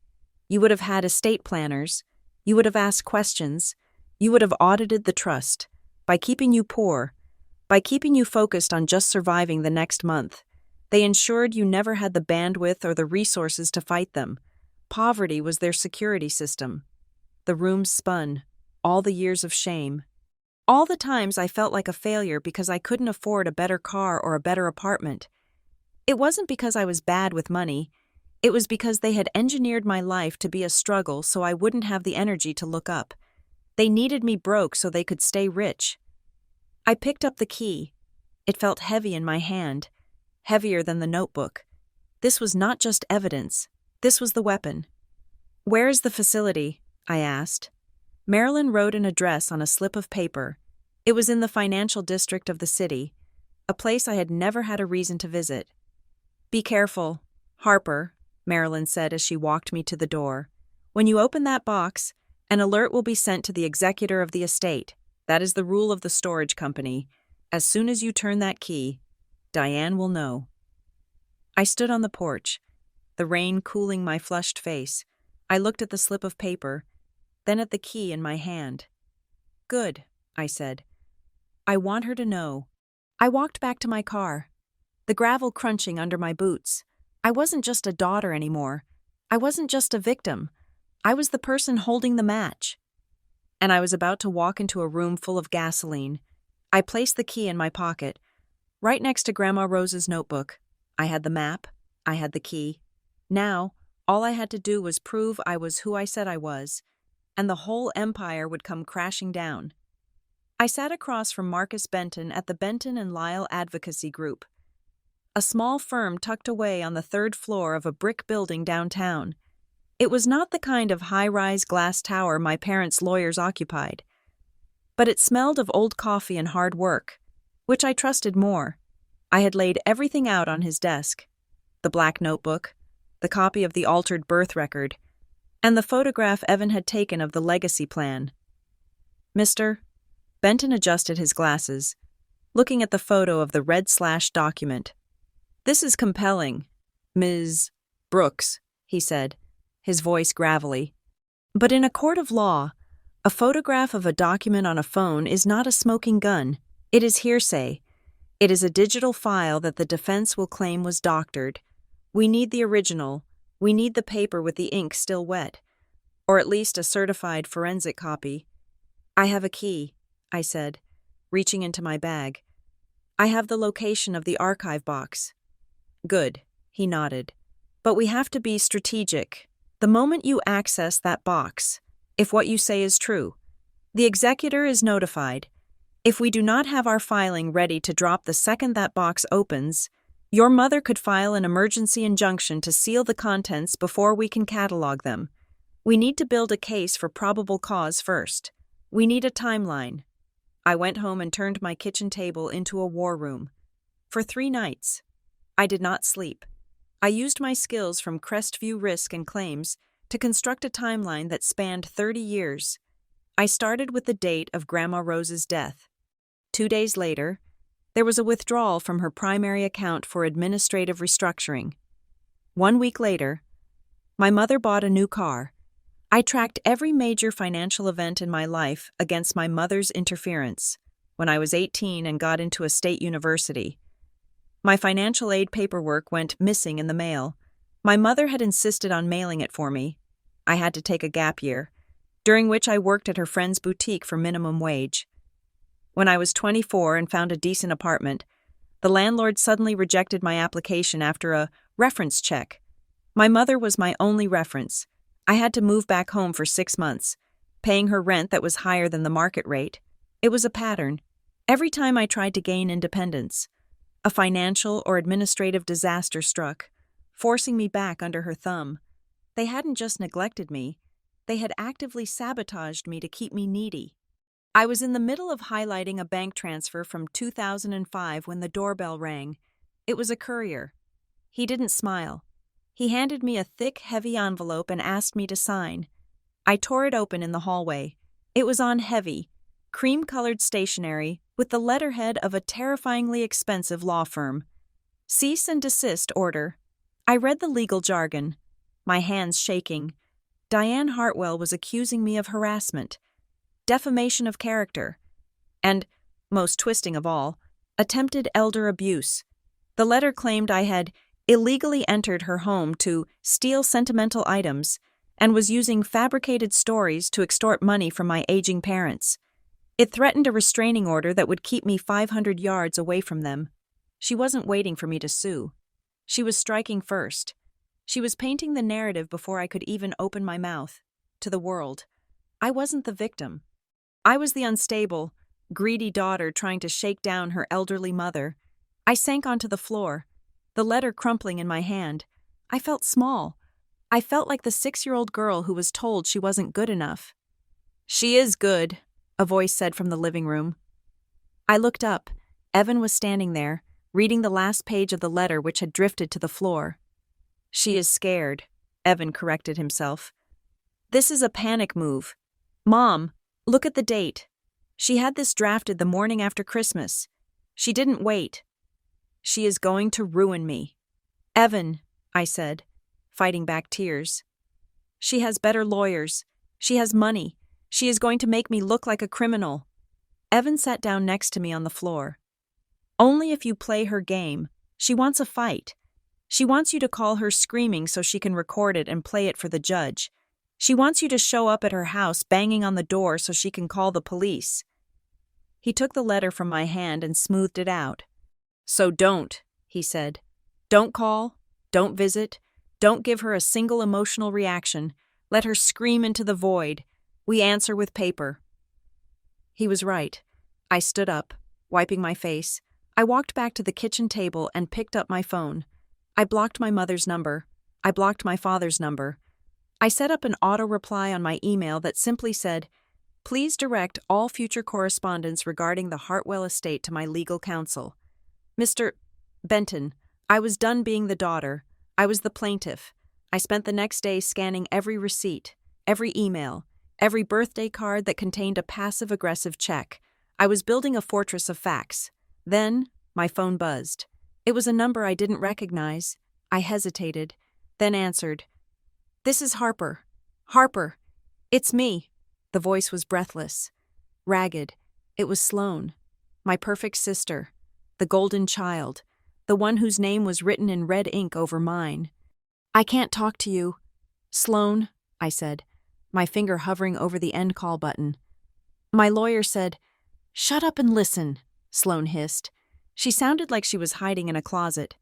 [SPEAKER 1] you would have had estate planners, you would have asked questions, you would have audited the trust. By keeping you poor, by keeping you focused on just surviving the next month, they ensured you never had the bandwidth or the resources to fight them. Poverty was their security system. The room spun, all the years of shame. All the times I felt like a failure because I couldn't afford a better car or a better apartment. It wasn't because I was bad with money. It was because they had engineered my life to be a struggle so I wouldn't have the energy to look up. They needed me broke so they could stay rich. I picked up the key. It felt heavy in my hand, heavier than the notebook. This was not just evidence. This was the weapon. Where is the facility? I asked. Marilyn wrote an address on a slip of paper. It was in the financial district of the city, a place I had never had a reason to visit. Be careful, Harper, Marilyn said as she walked me to the door. When you open that box, an alert will be sent to the executor of the estate. That is the rule of the storage company. As soon as you turn that key, Diane will know. I stood on the porch, the rain cooling my flushed face. I looked at the slip of paper, then at the key in my hand. Good, I said. I want her to know. I walked back to my car, the gravel crunching under my boots. I wasn't just a daughter anymore. I wasn't just a victim. I was the person holding the match. And I was about to walk into a room full of gasoline. I placed the key in my pocket, right next to Grandma Rose's notebook. I had the map. I had the key. Now, all I had to do was prove I was who I said I was, and the whole empire would come crashing down. I sat across from Marcus Benton at the Benton and Lyle Advocacy Group, a small firm tucked away on the third floor of a brick building downtown. It was not the kind of high-rise glass tower my parents' lawyers occupied, but it smelled of old coffee and hard work, which I trusted more. I had laid everything out on his desk: the black notebook, the copy of the altered birth record, and the photograph Evan had taken of the legacy plan. Mister, Benton adjusted his glasses, looking at the photo of the red-slashed document. This is compelling, Ms. Brooks, he said, his voice gravelly. But in a court of law, a photograph of a document on a phone is not a smoking gun. It is hearsay. It is a digital file that the defense will claim was doctored. We need the original. We need the paper with the ink still wet, or at least a certified forensic copy. I have a key, I said, reaching into my bag. I have the location of the archive box. Good, he nodded. But we have to be strategic. The moment you access that box, if what you say is true, the executor is notified. If we do not have our filing ready to drop the second that box opens, your mother could file an emergency injunction to seal the contents before we can catalog them. We need to build a case for probable cause first. We need a timeline. I went home and turned my kitchen table into a war room. For 3 nights, I did not sleep. I used my skills from Crestview Risk and Claims to construct a timeline that spanned 30 years. I started with the date of Grandma Rose's death. 2 days later, there was a withdrawal from her primary account for administrative restructuring. 1 week later, my mother bought a new car. I tracked every major financial event in my life against my mother's interference when I was 18 and got into a state university. My financial aid paperwork went missing in the mail. My mother had insisted on mailing it for me. I had to take a gap year, during which I worked at her friend's boutique for minimum wage. When I was 24 and found a decent apartment, the landlord suddenly rejected my application after a reference check. My mother was my only reference. I had to move back home for 6 months, paying her rent that was higher than the market rate. It was a pattern. Every time I tried to gain independence, a financial or administrative disaster struck, forcing me back under her thumb. They hadn't just neglected me, they had actively sabotaged me to keep me needy. I was in the middle of highlighting a bank transfer from 2005 when the doorbell rang. It was a courier. He didn't smile. He handed me a thick, heavy envelope and asked me to sign. I tore it open in the hallway. It was on heavy, cream-colored stationery with the letterhead of a terrifyingly expensive law firm. Cease and desist order. I read the legal jargon, my hands shaking. Diane Hartwell was accusing me of harassment, defamation of character, and, most twisting of all, attempted elder abuse. The letter claimed I had illegally entered her home to steal sentimental items and was using fabricated stories to extort money from my aging parents. It threatened a restraining order that would keep me 500 yards away from them. She wasn't waiting for me to sue. She was striking first. She was painting the narrative before I could even open my mouth, to the world. I wasn't the victim. I was the unstable, greedy daughter trying to shake down her elderly mother. I sank onto the floor, the letter crumpling in my hand. I felt small. I felt like the 6-year-old girl who was told she wasn't good enough. "She is good," a voice said from the living room. I looked up. Evan was standing there, reading the last page of the letter which had drifted to the floor. "She is scared," Evan corrected himself. "This is a panic move. Mom, look at the date. She had this drafted the morning after Christmas. She didn't wait. She is going to ruin me." "Evan," I said, fighting back tears. "She has better lawyers. She has money. She is going to make me look like a criminal." Evan sat down next to me on the floor. "Only if you play her game. She wants a fight. She wants you to call her screaming so she can record it and play it for the judge. She wants you to show up at her house banging on the door so she can call the police." He took the letter from my hand and smoothed it out. "So don't," he said. "Don't call. Don't visit. Don't give her a single emotional reaction. Let her scream into the void. We answer with paper." He was right. I stood up, wiping my face. I walked back to the kitchen table and picked up my phone. I blocked my mother's number. I blocked my father's number. I set up an auto-reply on my email that simply said, "Please direct all future correspondence regarding the Hartwell estate to my legal counsel. Mr. Benton, I was done being the daughter. I was the plaintiff. I spent the next day scanning every receipt, every email, every birthday card that contained a passive-aggressive check. I was building a fortress of facts. Then, my phone buzzed. It was a number I didn't recognize. I hesitated, then answered. "This is Harper. Harper. It's me." The voice was breathless, ragged. It was Sloane, my perfect sister, the golden child, the one whose name was written in red ink over mine. "I can't talk to you." "Sloane," I said, my finger hovering over the end call button. My lawyer said, "Shut up and listen," Sloane hissed. She sounded like she was hiding in a closet.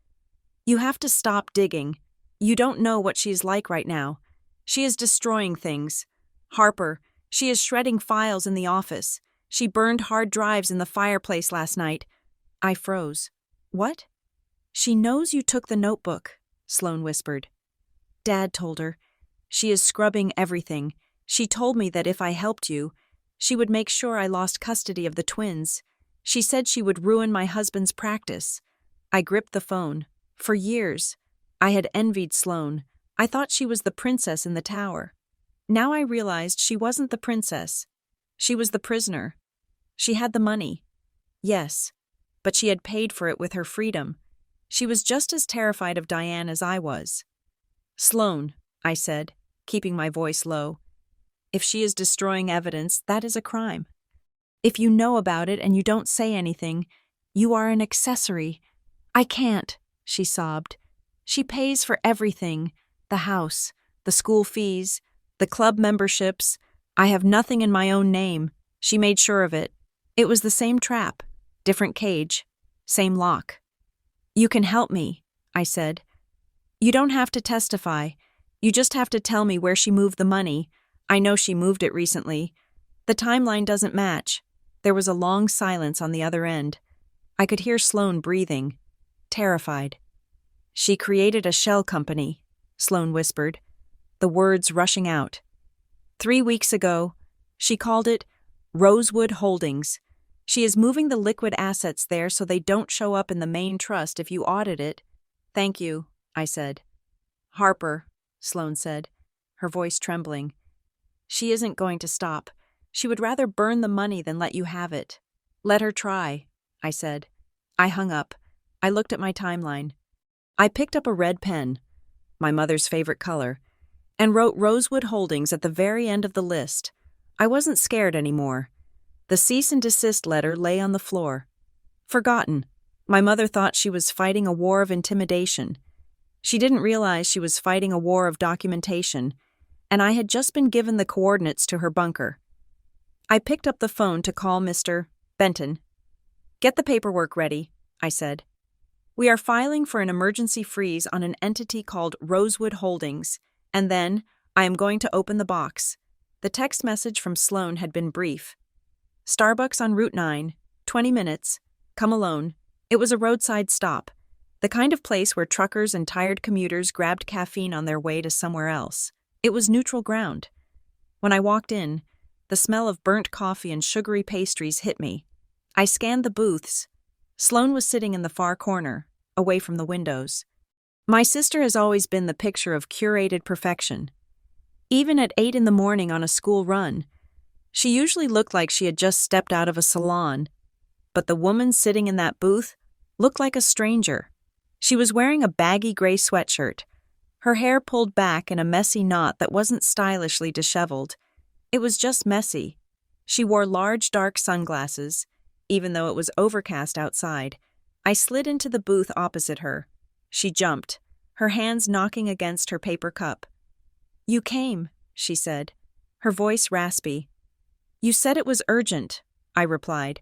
[SPEAKER 1] "You have to stop digging. You don't know what she is like right now. She is destroying things. Harper, she is shredding files in the office. She burned hard drives in the fireplace last night." I froze. "What?" "She knows you took the notebook," Sloane whispered. Dad told her. "She is scrubbing everything. She told me that if I helped you, she would make sure I lost custody of the twins. She said she would ruin my husband's practice." I gripped the phone. For years, I had envied Sloane. I thought she was the princess in the tower. Now I realized she wasn't the princess. She was the prisoner. She had the money. Yes, but she had paid for it with her freedom. She was just as terrified of Diane as I was. Sloan, I said, keeping my voice low. If she is destroying evidence, that is a crime. If you know about it and you don't say anything, you are an accessory. I can't, she sobbed. She pays for everything, the house, the school fees, the club memberships. I have nothing in my own name. She made sure of it. It was the same trap, different cage, same lock. You can help me, I said. You don't have to testify. You just have to tell me where she moved the money. I know she moved it recently. The timeline doesn't match. There was a long silence on the other end. I could hear Sloan breathing, terrified. She created a shell company, Sloan whispered, the words rushing out. 3 weeks ago, she called it Rosewood Holdings. She is moving the liquid assets there so they don't show up in the main trust if you audit it. Thank you, I said. Harper, Sloan said, her voice trembling. She isn't going to stop. She would rather burn the money than let you have it. Let her try, I said. I hung up. I looked at my timeline. I picked up a red pen, my mother's favorite color, and wrote Rosewood Holdings at the very end of the list. I wasn't scared anymore. The cease and desist letter lay on the floor. Forgotten. My mother thought she was fighting a war of intimidation. She didn't realize she was fighting a war of documentation, and I had just been given the coordinates to her bunker. I picked up the phone to call Mr. Benton. Get the paperwork ready, I said. We are filing for an emergency freeze on an entity called Rosewood Holdings, and then I am going to open the box. The text message from Sloan had been brief. Starbucks on Route 9, 20 minutes, come alone. It was a roadside stop, the kind of place where truckers and tired commuters grabbed caffeine on their way to somewhere else. It was neutral ground. When I walked in, the smell of burnt coffee and sugary pastries hit me. I scanned the booths. Sloan was sitting in the far corner, away from the windows. My sister has always been the picture of curated perfection. Even at 8 a.m. on a school run, she usually looked like she had just stepped out of a salon. But the woman sitting in that booth looked like a stranger. She was wearing a baggy gray sweatshirt, her hair pulled back in a messy knot that wasn't stylishly disheveled. It was just messy. She wore large dark sunglasses, even though it was overcast outside. I slid into the booth opposite her. She jumped, her hands knocking against her paper cup. You came, she said, her voice raspy. You said it was urgent, I replied,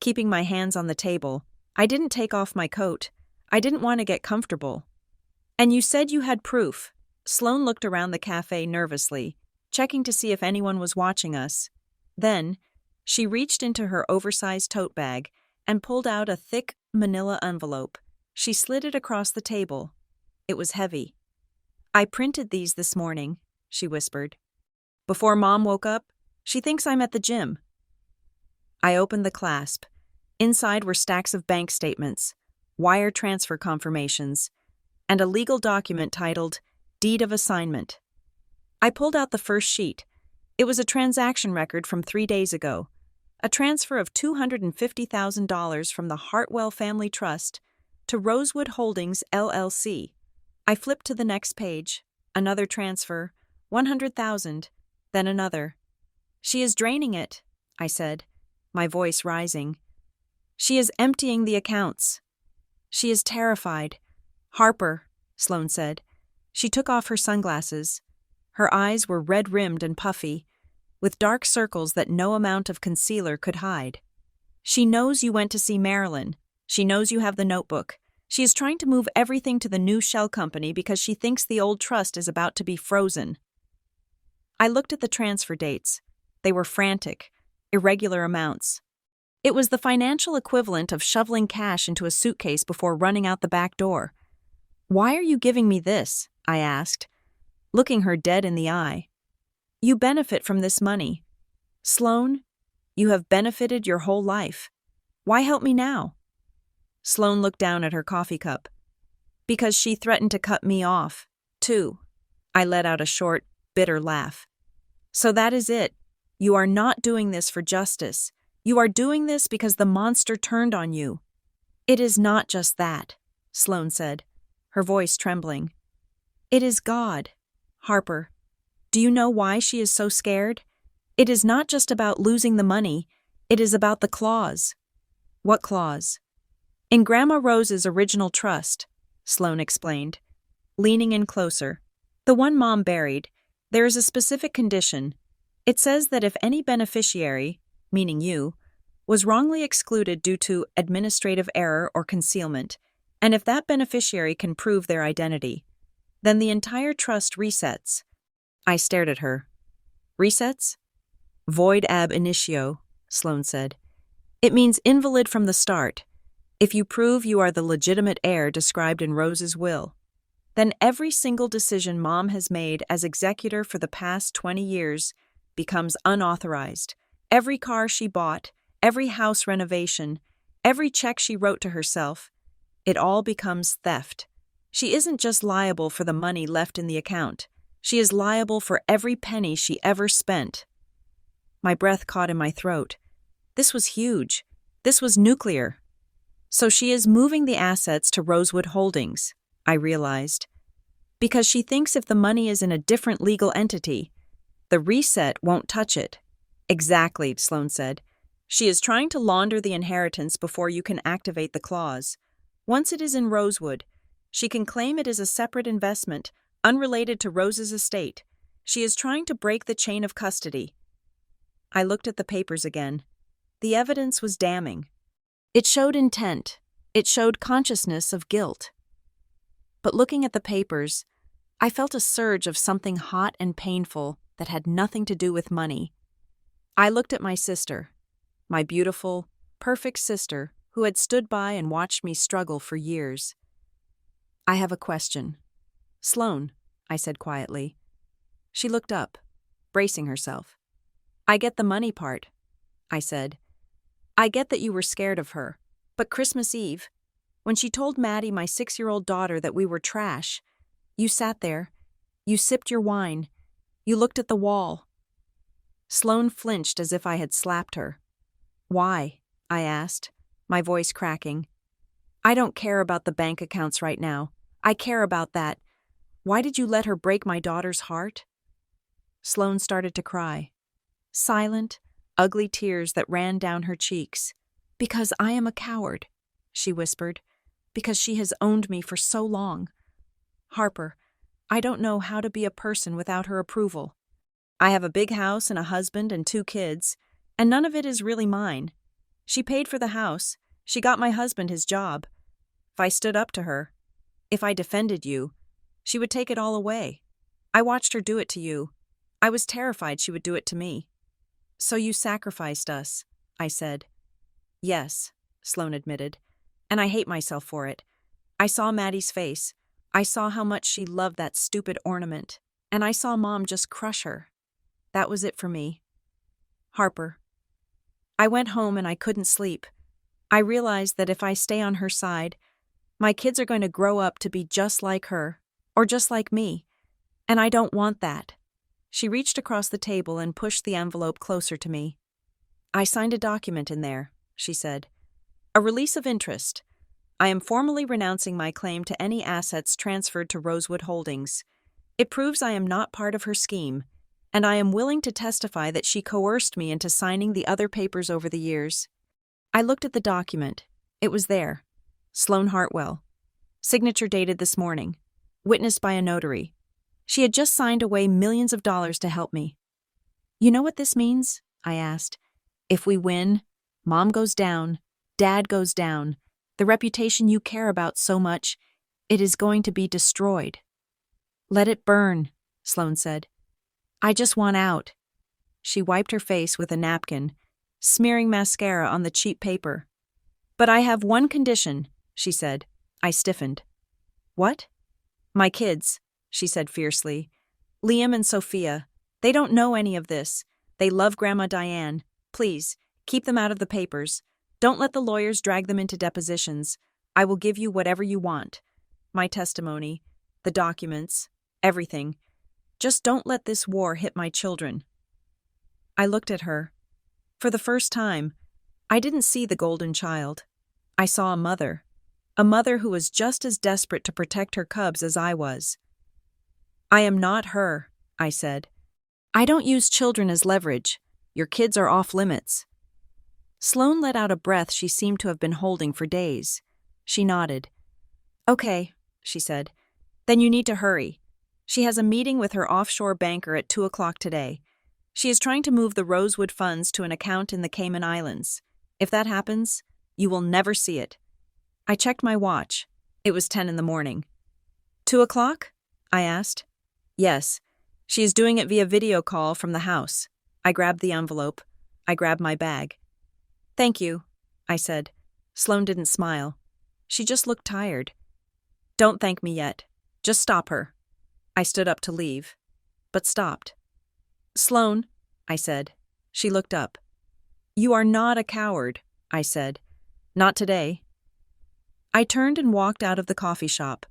[SPEAKER 1] keeping my hands on the table. I didn't take off my coat. I didn't want to get comfortable. And you said you had proof. Sloan looked around the cafe nervously, checking to see if anyone was watching us. Then, she reached into her oversized tote bag and pulled out a thick manila envelope. She slid it across the table. It was heavy. I printed these this morning, she whispered. Before Mom woke up, she thinks I'm at the gym. I opened the clasp. Inside were stacks of bank statements, wire transfer confirmations, and a legal document titled Deed of Assignment. I pulled out the first sheet. It was a transaction record from 3 days ago, a transfer of $250,000 from the Hartwell Family Trust to Rosewood Holdings, LLC. I flipped to the next page. Another transfer, $100,000, then another. She is draining it, I said, my voice rising. She is emptying the accounts. She is terrified. Harper, Sloan said. She took off her sunglasses. Her eyes were red-rimmed and puffy, with dark circles that no amount of concealer could hide. She knows you went to see Marilyn. She knows you have the notebook. She is trying to move everything to the new shell company because she thinks the old trust is about to be frozen. I looked at the transfer dates. They were frantic, irregular amounts. It was the financial equivalent of shoveling cash into a suitcase before running out the back door. Why are you giving me this? I asked, looking her dead in the eye. You benefit from this money. Sloan, you have benefited your whole life. Why help me now? Sloan looked down at her coffee cup. Because she threatened to cut me off, too. I let out a short, bitter laugh. So that is it. You are not doing this for justice. You are doing this because the monster turned on you. It is not just that, Sloan said, her voice trembling. It is God. Harper, do you know why she is so scared? It is not just about losing the money, it is about the clause. What clause? In Grandma Rose's original trust, Sloane explained, leaning in closer. The one Mom buried, there is a specific condition. It says that if any beneficiary, meaning you, was wrongly excluded due to administrative error or concealment, and if that beneficiary can prove their identity, then the entire trust resets. I stared at her. Resets? Void ab initio, Sloane said. It means invalid from the start. If you prove you are the legitimate heir described in Rose's will, then every single decision Mom has made as executor for the past 20 years becomes unauthorized. Every car she bought, every house renovation, every check she wrote to herself, it all becomes theft. She isn't just liable for the money left in the account. She is liable for every penny she ever spent. My breath caught in my throat. This was huge. This was nuclear. So she is moving the assets to Rosewood Holdings, I realized, because she thinks if the money is in a different legal entity, the reset won't touch it. Exactly, Sloane said. She is trying to launder the inheritance before you can activate the clause. Once it is in Rosewood, she can claim it is a separate investment, unrelated to Rose's estate. She is trying to break the chain of custody. I looked at the papers again. The evidence was damning. It showed intent. It showed consciousness of guilt. But looking at the papers, I felt a surge of something hot and painful that had nothing to do with money. I looked at my sister, my beautiful, perfect sister who had stood by and watched me struggle for years. I have a question. Sloane, I said quietly. She looked up, bracing herself. I get the money part, I said. I get that you were scared of her, but Christmas Eve, when she told Maddie, my 6-year-old daughter, that we were trash, you sat there, you sipped your wine, you looked at the wall. Sloane flinched as if I had slapped her. Why? I asked, my voice cracking. I don't care about the bank accounts right now. I care about that. Why did you let her break my daughter's heart? Sloane started to cry. Silent, ugly tears that ran down her cheeks. Because I am a coward, she whispered. Because she has owned me for so long. Harper, I don't know how to be a person without her approval. I have a big house and a husband and 2 kids, and none of it is really mine. She paid for the house. She got my husband his job. If I stood up to her, if I defended you, she would take it all away. I watched her do it to you. I was terrified she would do it to me. So you sacrificed us, I said. Yes, Sloane admitted, and I hate myself for it. I saw Maddie's face. I saw how much she loved that stupid ornament, and I saw Mom just crush her. That was it for me. Harper. I went home and I couldn't sleep. I realized that if I stay on her side, my kids are going to grow up to be just like her, or just like me, and I don't want that. She reached across the table and pushed the envelope closer to me. I signed a document in there, she said. A release of interest. I am formally renouncing my claim to any assets transferred to Rosewood Holdings. It proves I am not part of her scheme, and I am willing to testify that she coerced me into signing the other papers over the years. I looked at the document. It was there. Sloane Hartwell. Signature dated this morning. Witnessed by a notary. She had just signed away millions of dollars to help me. You know what this means? I asked. If we win, Mom goes down, Dad goes down. The reputation you care about so much, it is going to be destroyed. Let it burn, Sloane said. I just want out. She wiped her face with a napkin, smearing mascara on the cheap paper. But I have one condition, she said. I stiffened. What? My kids, she said fiercely. Liam and Sophia. They don't know any of this. They love Grandma Diane. Please, keep them out of the papers. Don't let the lawyers drag them into depositions. I will give you whatever you want. My testimony, the documents, everything. Just don't let this war hit my children. I looked at her. For the first time, I didn't see the golden child. I saw a mother who was just as desperate to protect her cubs as I was. I am not her, I said. I don't use children as leverage. Your kids are off limits. Sloane let out a breath she seemed to have been holding for days. She nodded. Okay, she said. Then you need to hurry. She has a meeting with her offshore banker at 2 o'clock today. She is trying to move the Rosewood funds to an account in the Cayman Islands. If that happens, you will never see it. I checked my watch. It was 10 in the morning. 2 o'clock? I asked. Yes. She is doing it via video call from the house. I grabbed the envelope. I grabbed my bag. Thank you, I said. Sloane didn't smile. She just looked tired. Don't thank me yet. Just stop her. I stood up to leave, but stopped. Sloane, I said. She looked up. You are not a coward, I said. Not today. I turned and walked out of the coffee shop.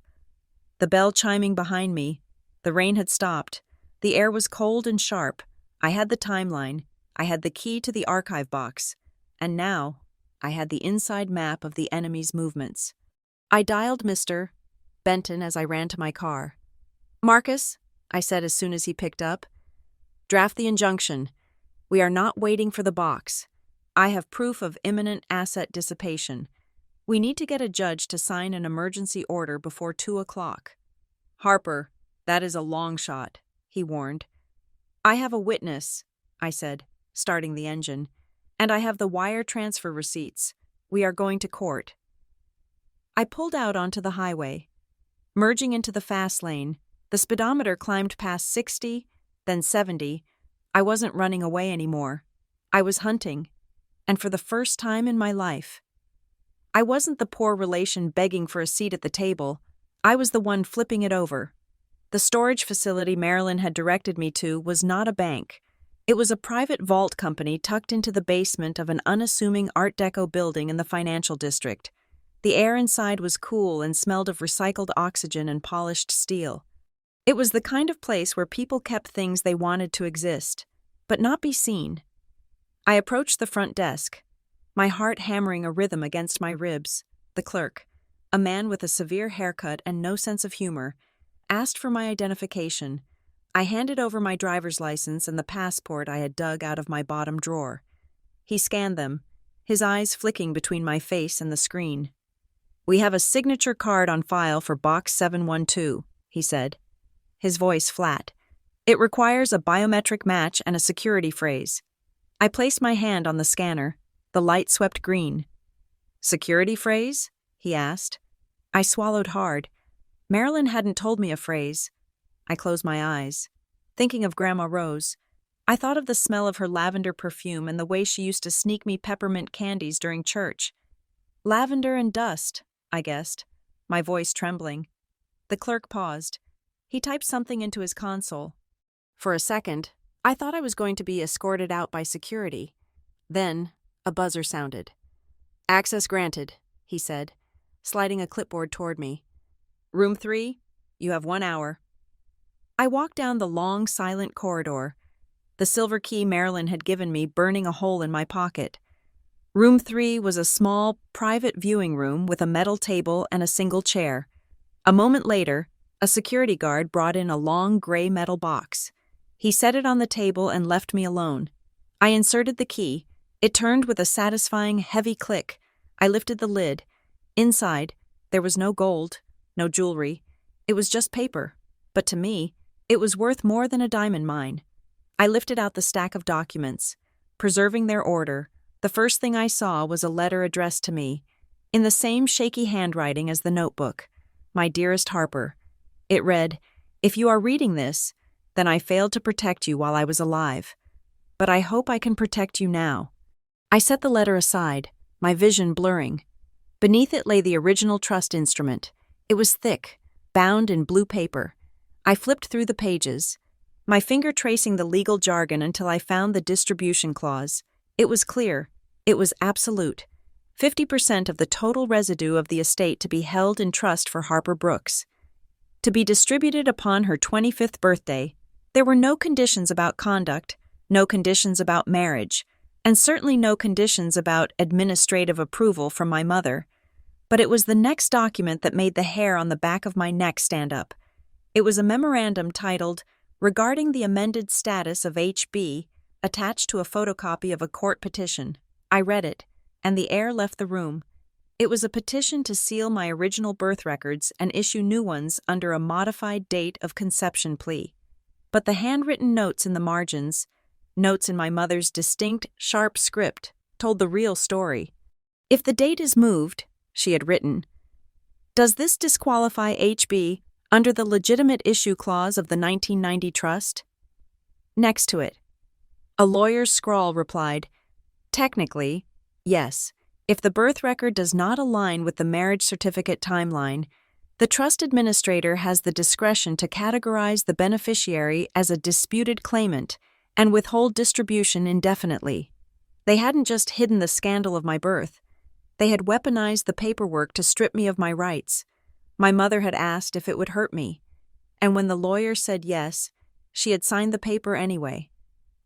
[SPEAKER 1] The bell chiming behind me. The rain had stopped. The air was cold and sharp. I had the timeline. I had the key to the archive box. And now, I had the inside map of the enemy's movements. I dialed Mr. Benton as I ran to my car. Marcus, I said as soon as he picked up, draft the injunction. We are not waiting for the box. I have proof of imminent asset dissipation. We need to get a judge to sign an emergency order before 2 o'clock. Harper, that is a long shot, he warned. I have a witness, I said, starting the engine, and I have the wire transfer receipts. We are going to court. I pulled out onto the highway. Merging into the fast lane, the speedometer climbed past 60, then 70. I wasn't running away anymore. I was hunting, and for the first time in my life. I wasn't the poor relation begging for a seat at the table. I was the one flipping it over. The storage facility Marilyn had directed me to was not a bank. It was a private vault company tucked into the basement of an unassuming Art Deco building in the financial district. The air inside was cool and smelled of recycled oxygen and polished steel. It was the kind of place where people kept things they wanted to exist, but not be seen. I approached the front desk, my heart hammering a rhythm against my ribs. The clerk, a man with a severe haircut and no sense of humor, asked for my identification. I handed over my driver's license and the passport I had dug out of my bottom drawer. He scanned them, his eyes flicking between my face and the screen. We have a signature card on file for Box 712, he said, his voice flat. It requires a biometric match and a security phrase. I placed my hand on the scanner. The light swept green. Security phrase? He asked. I swallowed hard. Marilyn hadn't told me a phrase. I closed my eyes. Thinking of Grandma Rose, I thought of the smell of her lavender perfume and the way she used to sneak me peppermint candies during church. Lavender and dust, I guessed, my voice trembling. The clerk paused. He typed something into his console. For a second, I thought I was going to be escorted out by security. Then, a buzzer sounded. Access granted, he said, sliding a clipboard toward me. Room 3, you have 1 hour. I walked down the long, silent corridor, the silver key Marilyn had given me burning a hole in my pocket. Room 3 was a small, private viewing room with a metal table and a single chair. A moment later, a security guard brought in a long gray metal box. He set it on the table and left me alone. I inserted the key. It turned with a satisfying, heavy click. I lifted the lid. Inside, there was no gold, no jewelry. It was just paper. But to me, it was worth more than a diamond mine. I lifted out the stack of documents. Preserving their order, the first thing I saw was a letter addressed to me, in the same shaky handwriting as the notebook. My dearest Harper. It read, If you are reading this, then I failed to protect you while I was alive. But I hope I can protect you now. I set the letter aside, my vision blurring. Beneath it lay the original trust instrument. It was thick, bound in blue paper. I flipped through the pages, my finger tracing the legal jargon until I found the distribution clause. It was clear. It was absolute. 50% of the total residue of the estate to be held in trust for Harper Brooks. To be distributed upon her 25th birthday. There were no conditions about conduct, no conditions about marriage, and certainly no conditions about administrative approval from my mother. But it was the next document that made the hair on the back of my neck stand up. It was a memorandum titled, "Regarding the amended status of HB," attached to a photocopy of a court petition. I read it, and the air left the room. It was a petition to seal my original birth records and issue new ones under a modified date of conception plea. But the handwritten notes in the margins, notes in my mother's distinct, sharp script, told the real story. "If the date is moved," she had written, "does this disqualify HB under the legitimate issue clause of the 1990 trust?" Next to it, a lawyer's scrawl replied, "Technically, yes. If the birth record does not align with the marriage certificate timeline, the trust administrator has the discretion to categorize the beneficiary as a disputed claimant and withhold distribution indefinitely." They hadn't just hidden the scandal of my birth. They had weaponized the paperwork to strip me of my rights. My mother had asked if it would hurt me, and when the lawyer said yes, she had signed the paper anyway.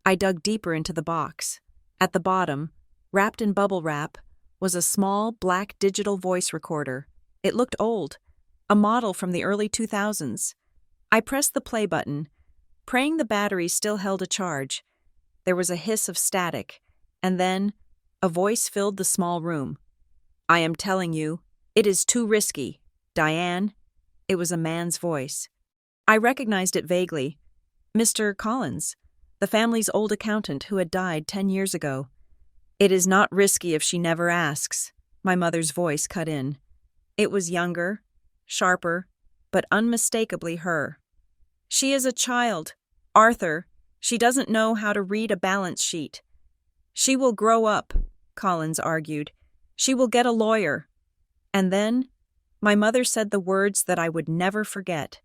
[SPEAKER 1] I dug deeper into the box. At the bottom, wrapped in bubble wrap, was a small, black digital voice recorder. It looked old, a model from the early 2000s. I pressed the play button, praying the battery still held a charge. There was a hiss of static, and then a voice filled the small room. "I am telling you, it is too risky. Diane." It was a man's voice. I recognized it vaguely. Mr. Collins, the family's old accountant who had died 10 years ago. "It is not risky if she never asks," my mother's voice cut in. It was younger, sharper, but unmistakably her. "She is a child. Arthur, she doesn't know how to read a balance sheet." "She will grow up," Collins argued. "She will get a lawyer." And then, my mother said the words that I would never forget,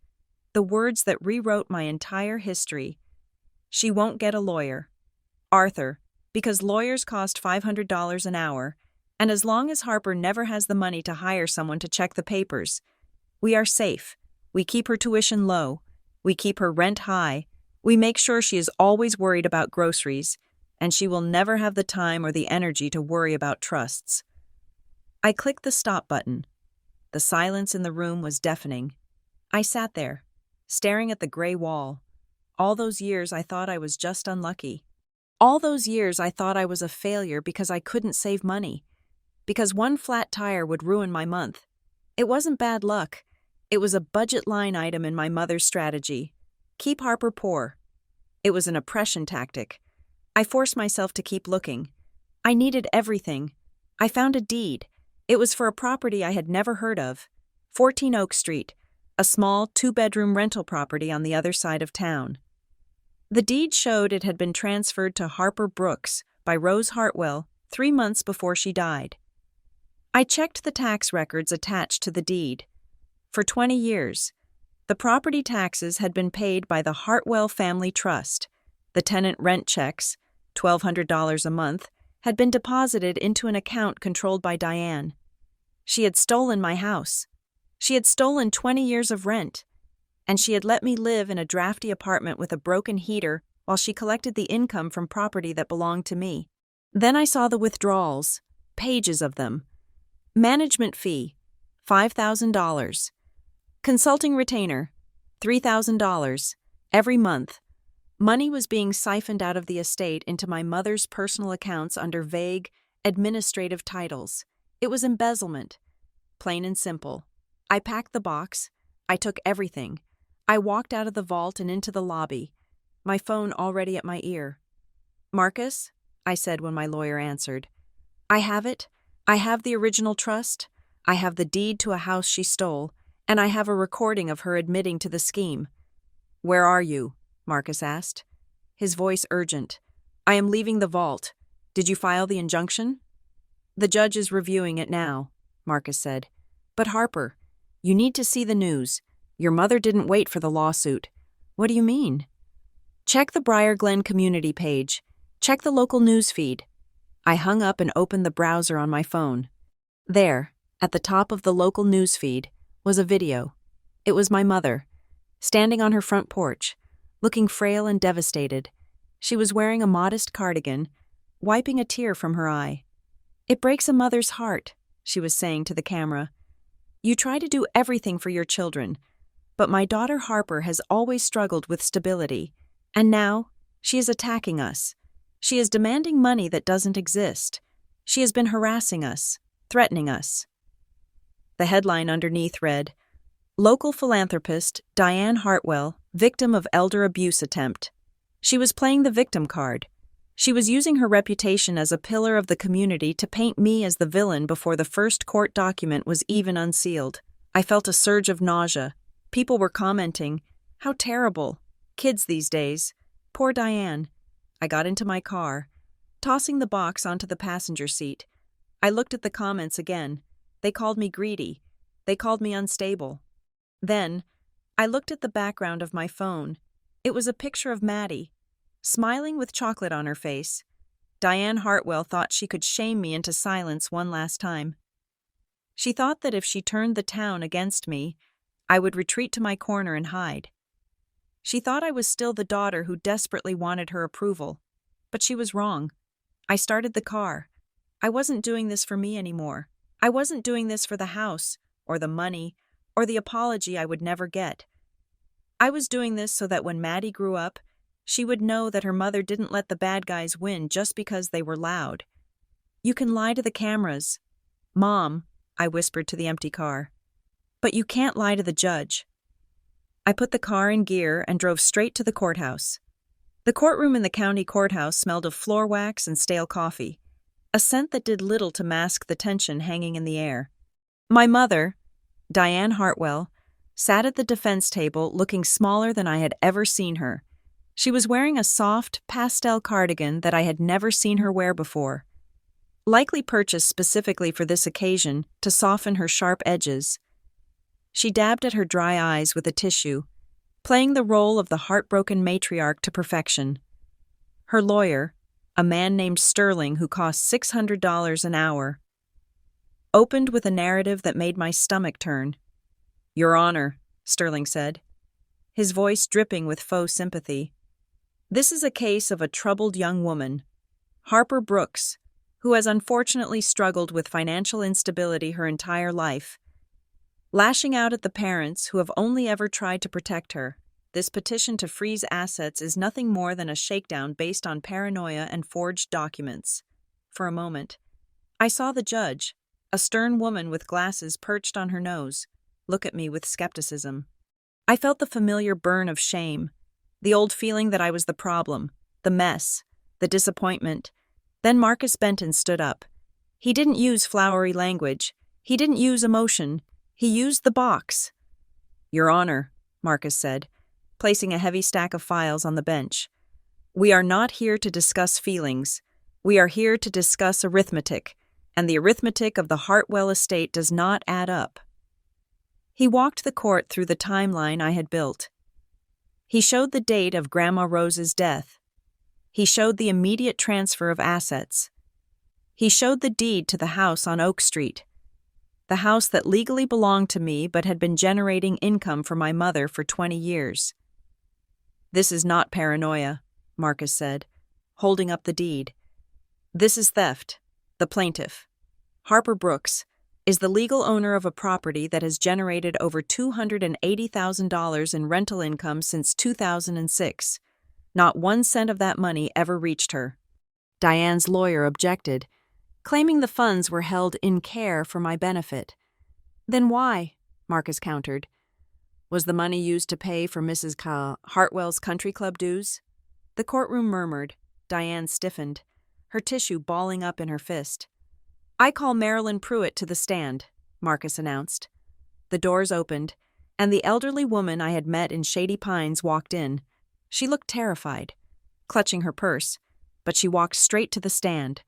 [SPEAKER 1] the words that rewrote my entire history. "She won't get a lawyer, Arthur, because lawyers cost $500 an hour, and as long as Harper never has the money to hire someone to check the papers, we are safe. We keep her tuition low. We keep her rent high. We make sure she is always worried about groceries, and she will never have the time or the energy to worry about trusts." I clicked the stop button. The silence in the room was deafening. I sat there, staring at the gray wall. All those years I thought I was just unlucky. All those years I thought I was a failure because I couldn't save money, because one flat tire would ruin my month. It wasn't bad luck. It was a budget line item in my mother's strategy. Keep Harper poor. It was an oppression tactic. I forced myself to keep looking. I needed everything. I found a deed. It was for a property I had never heard of. 14 Oak Street, a small 2-bedroom rental property on the other side of town. The deed showed it had been transferred to Harper Brooks by Rose Hartwell 3 months before she died. I checked the tax records attached to the deed. For 20 years, the property taxes had been paid by the Hartwell Family Trust. The tenant rent checks, $1,200 a month, had been deposited into an account controlled by Diane. She had stolen my house. She had stolen 20 years of rent. And she had let me live in a drafty apartment with a broken heater while she collected the income from property that belonged to me. Then I saw the withdrawals, pages of them. Management fee, $5,000. Consulting retainer, $3,000. Every month, money was being siphoned out of the estate into my mother's personal accounts under vague, administrative titles. It was embezzlement, plain and simple. I packed the box. I took everything. I walked out of the vault and into the lobby, my phone already at my ear. "Marcus," I said when my lawyer answered, "I have it. I have the original trust. I have the deed to a house she stole, and I have a recording of her admitting to the scheme." "Where are you?" Marcus asked, his voice urgent. "I am leaving the vault. Did you file the injunction?" "The judge is reviewing it now," Marcus said. "But Harper, you need to see the news. Your mother didn't wait for the lawsuit." "What do you mean?" "Check the Briar Glen community page. Check the local news feed." I hung up and opened the browser on my phone. There, at the top of the local news feed, was a video. It was my mother, standing on her front porch, looking frail and devastated. She was wearing a modest cardigan, wiping a tear from her eye. "It breaks a mother's heart," she was saying to the camera. "You try to do everything for your children, But my daughter Harper has always struggled with stability, and now she is attacking us. She is demanding money that doesn't exist. She has been harassing us, threatening us. The headline underneath read, "Local philanthropist Diane Hartwell, victim of elder abuse attempt." She was playing the victim card. She was using her reputation as a pillar of the community to paint me as the villain before the first court document was even unsealed. I felt a surge of nausea. People were commenting, "How terrible. Kids these days. Poor Diane." I got into my car, tossing the box onto the passenger seat. I looked at the comments again. They called me greedy. They called me unstable. Then, I looked at the background of my phone. It was a picture of Maddie, smiling with chocolate on her face. Diane Hartwell thought she could shame me into silence one last time. She thought that if she turned the town against me, I would retreat to my corner and hide. She thought I was still the daughter who desperately wanted her approval. But she was wrong. I started the car. I wasn't doing this for me anymore. I wasn't doing this for the house, or the money, or the apology I would never get. I was doing this so that when Maddie grew up, she would know that her mother didn't let the bad guys win just because they were loud. "You can lie to the cameras." "Mom," I whispered to the empty car. "But you can't lie to the judge." I put the car in gear and drove straight to the courthouse. The courtroom in the county courthouse smelled of floor wax and stale coffee, a scent that did little to mask the tension hanging in the air. My mother, Diane Hartwell, sat at the defense table looking smaller than I had ever seen her. She was wearing a soft, pastel cardigan that I had never seen her wear before, likely purchased specifically for this occasion to soften her sharp edges. She dabbed at her dry eyes with a tissue, playing the role of the heartbroken matriarch to perfection. Her lawyer, a man named Sterling who cost $600 an hour, opened with a narrative that made my stomach turn. "Your Honor," Sterling said, his voice dripping with faux sympathy, "this is a case of a troubled young woman, Harper Brooks, who has unfortunately struggled with financial instability her entire life, lashing out at the parents who have only ever tried to protect her. This petition to freeze assets is nothing more than a shakedown based on paranoia and forged documents." For a moment, I saw the judge, a stern woman with glasses perched on her nose, look at me with skepticism. I felt the familiar burn of shame, the old feeling that I was the problem, the mess, the disappointment. Then Marcus Benton stood up. He didn't use flowery language. He didn't use emotion. He used the box. "Your Honor," Marcus said, placing a heavy stack of files on the bench, "we are not here to discuss feelings. We are here to discuss arithmetic, and the arithmetic of the Hartwell estate does not add up." He walked the court through the timeline I had built. He showed the date of Grandma Rose's death. He showed the immediate transfer of assets. He showed the deed to the house on Oak Street, the house that legally belonged to me but had been generating income for my mother for 20 years. "This is not paranoia," Marcus said, holding up the deed. "This is theft. The plaintiff, Harper Brooks, is the legal owner of a property that has generated over $280,000 in rental income since 2006. Not 1 cent of that money ever reached her." Diane's lawyer objected, claiming the funds were held in care for my benefit. "Then why?" Marcus countered. "Was the money used to pay for Mrs. Hartwell's country club dues?" The courtroom murmured. Diane stiffened, her tissue balling up in her fist. "I call Marilyn Pruitt to the stand," Marcus announced. The doors opened, and the elderly woman I had met in Shady Pines walked in. She looked terrified, clutching her purse, but she walked straight to the stand.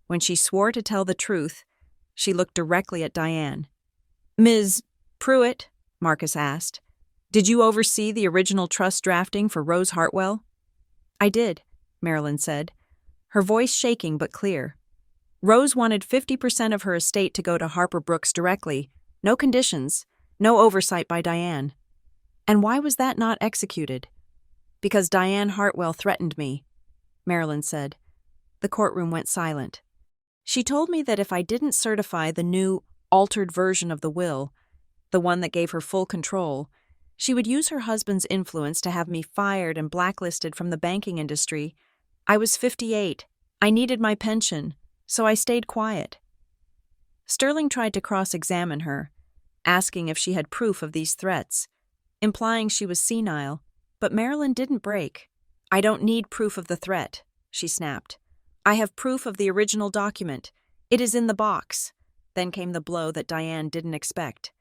[SPEAKER 1] When she swore to tell the truth, she looked directly at Diane. "Ms. Pruitt," Marcus asked, "did you oversee the original trust drafting for Rose Hartwell?" "I did," Marilyn said, her voice shaking but clear. "Rose wanted 50% of her estate to go to Harper Brooks directly, no conditions, no oversight by Diane." "And why was that not executed?" "Because Diane Hartwell threatened me," Marilyn said. The courtroom went silent. She told me that if I didn't certify the new, altered version of the will, the one that gave her full control, She would use her husband's influence to have me fired and blacklisted from the banking industry. I was 58. I needed my pension, so I stayed quiet. Sterling tried to cross-examine her, asking if she had proof of these threats, implying she was senile, but Marilyn didn't break. "I don't need proof of the threat," she snapped. "I have proof of the original document. It is in the box." Then came the blow that Diane didn't expect.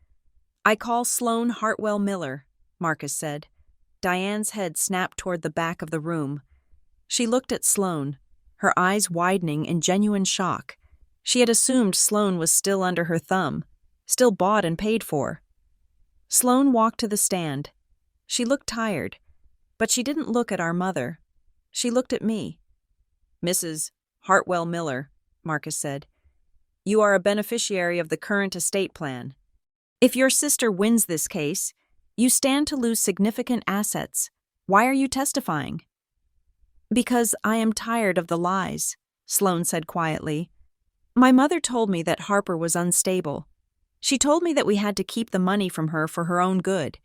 [SPEAKER 1] "I call Sloane Hartwell Miller," Marcus said. Diane's head snapped toward the back of the room. She looked at Sloane, her eyes widening in genuine shock. She had assumed Sloane was still under her thumb, still bought and paid for. Sloane walked to the stand. She looked tired, but she didn't look at our mother. She looked at me. "Mrs. Hartwell Miller," Marcus said, "you are a beneficiary of the current estate plan. If your sister wins this case, you stand to lose significant assets. Why are you testifying?" "Because I am tired of the lies," Sloane said quietly. "My mother told me that Harper was unstable. She told me that we had to keep the money from her for her own good.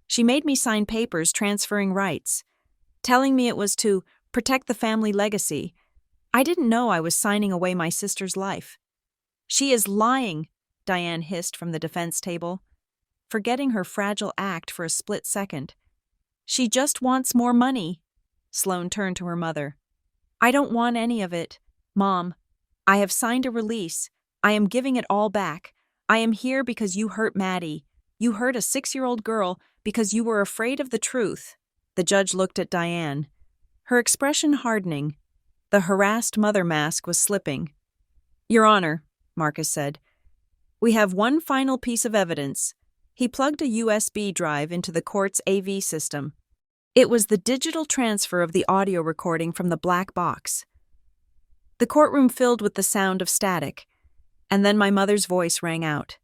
[SPEAKER 1] She made me sign papers transferring rights, telling me it was to protect the family legacy. I didn't know I was signing away my sister's life." "She is lying," Diane hissed from the defense table, forgetting her fragile act for a split second. "She just wants more money." Sloane turned to her mother. "I don't want any of it, Mom. I have signed a release. I am giving it all back. I am here because you hurt Maddie. You hurt a 6-year-old girl because you were afraid of the truth." The judge looked at Diane, her expression hardening. The harassed mother mask was slipping. "Your Honor," Marcus said, "we have one final piece of evidence." He plugged a USB drive into the court's AV system. It was the digital transfer of the audio recording from the black box. The courtroom filled with the sound of static, and then my mother's voice rang out.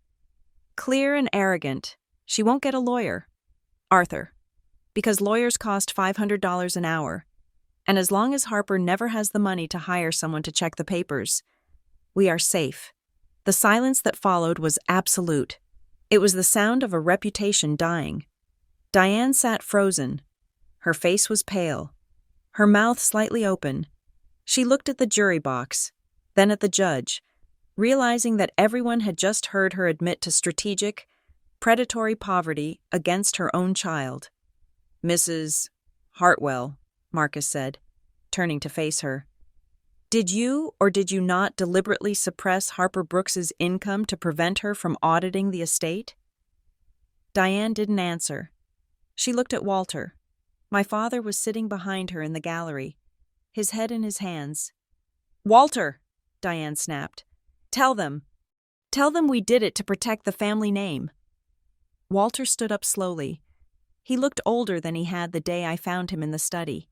[SPEAKER 1] Clear and arrogant. "She won't get a lawyer, Arthur, because lawyers cost $500 an hour, and as long as Harper never has the money to hire someone to check the papers, we are safe." The silence that followed was absolute. It was the sound of a reputation dying. Diane sat frozen. Her face was pale, her mouth slightly open. She looked at the jury box, then at the judge, realizing that everyone had just heard her admit to strategic, predatory poverty against her own child. "Mrs. Hartwell," Marcus said, turning to face her, "did you or did you not deliberately suppress Harper Brooks's income to prevent her from auditing the estate?" Diane didn't answer. She looked at Walter. My father was sitting behind her in the gallery, his head in his hands. "Walter," Diane snapped, Tell them we did it to protect the family name." Walter stood up slowly. He looked older than he had the day I found him in the study.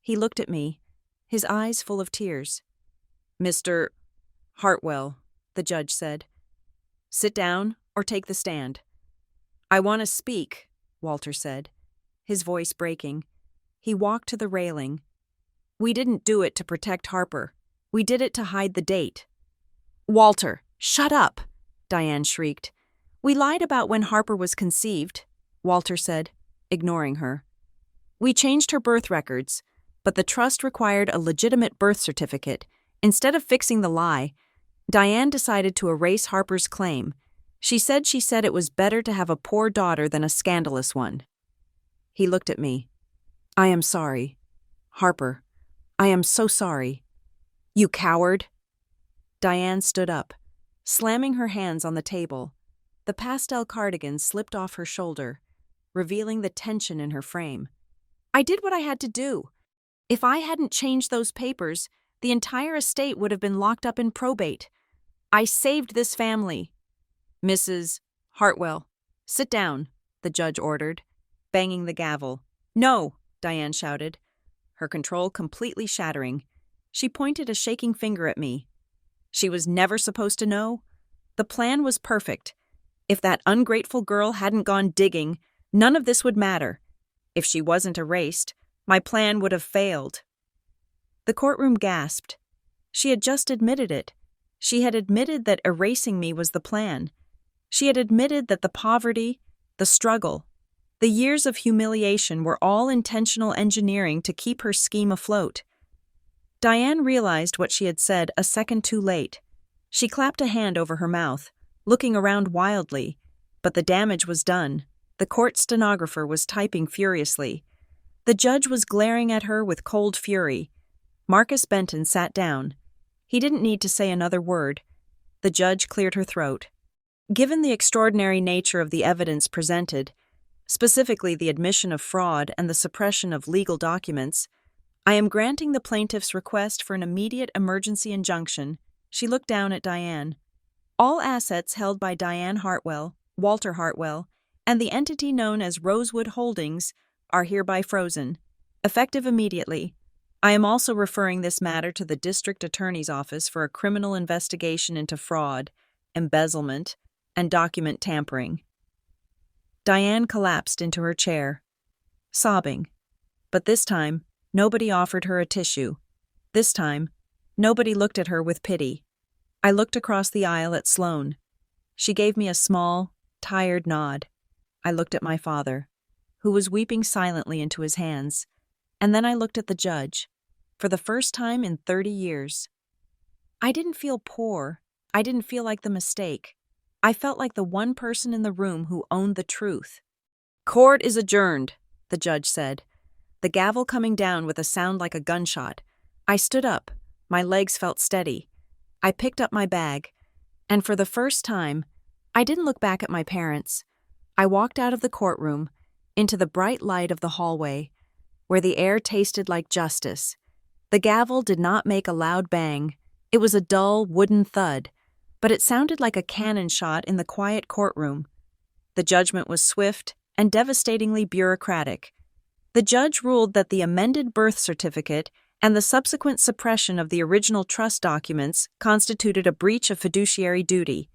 [SPEAKER 1] He looked at me, his eyes full of tears. "Mr. Hartwell," the judge said, "sit down or take the stand." "I want to speak," Walter said, his voice breaking. He walked to the railing. "We didn't do it to protect Harper. We did it to hide the date." "Walter, shut up!" Diane shrieked. "We lied about when Harper was conceived," Walter said, ignoring her. "We changed her birth records, but the trust required a legitimate birth certificate. Instead of fixing the lie, Diane decided to erase Harper's claim. She said it was better to have a poor daughter than a scandalous one." He looked at me. "I am sorry. Harper, I am so sorry." "You coward!" Diane stood up, slamming her hands on the table. The pastel cardigan slipped off her shoulder, revealing the tension in her frame. "I did what I had to do. If I hadn't changed those papers, the entire estate would have been locked up in probate. I saved this family." "Mrs. Hartwell, sit down," the judge ordered, banging the gavel. "No," Diane shouted, her control completely shattering. She pointed a shaking finger at me. She was never supposed to know? The plan was perfect. If that ungrateful girl hadn't gone digging, none of this would matter. If she wasn't erased, my plan would have failed. The courtroom gasped. She had just admitted it. She had admitted that erasing me was the plan. She had admitted that the poverty, the struggle, The years of humiliation were all intentional engineering to keep her scheme afloat. Diane realized what she had said a second too late. She clapped a hand over her mouth, looking around wildly, but the damage was done. The court stenographer was typing furiously. The judge was glaring at her with cold fury. Marcus Benton sat down. He didn't need to say another word. The judge cleared her throat. Given the extraordinary nature of the evidence presented, specifically the admission of fraud and the suppression of legal documents, I am granting the plaintiff's request for an immediate emergency injunction. She looked down at Diane. All assets held by Diane Hartwell, Walter Hartwell, and the entity known as Rosewood Holdings are hereby frozen, effective immediately. I am also referring this matter to the district attorney's office for a criminal investigation into fraud, embezzlement, and document tampering. Diane collapsed into her chair, sobbing. But this time, nobody offered her a tissue. This time, nobody looked at her with pity. I looked across the aisle at Sloane. She gave me a small, tired nod. I looked at my father, who was weeping silently into his hands, and then I looked at the judge, for the first time in 30 years. I didn't feel poor. I didn't feel like the mistake. I felt like the one person in the room who owned the truth. "Court is adjourned," the judge said, the gavel coming down with a sound like a gunshot. I stood up. My legs felt steady. I picked up my bag, and for the first time, I didn't look back at my parents. I walked out of the courtroom, into the bright light of the hallway, where the air tasted like justice. The gavel did not make a loud bang. It was a dull, wooden thud, but it sounded like a cannon shot in the quiet courtroom. The judgment was swift and devastatingly bureaucratic. The judge ruled that the amended birth certificate and the subsequent suppression of the original trust documents constituted a breach of fiduciary duty.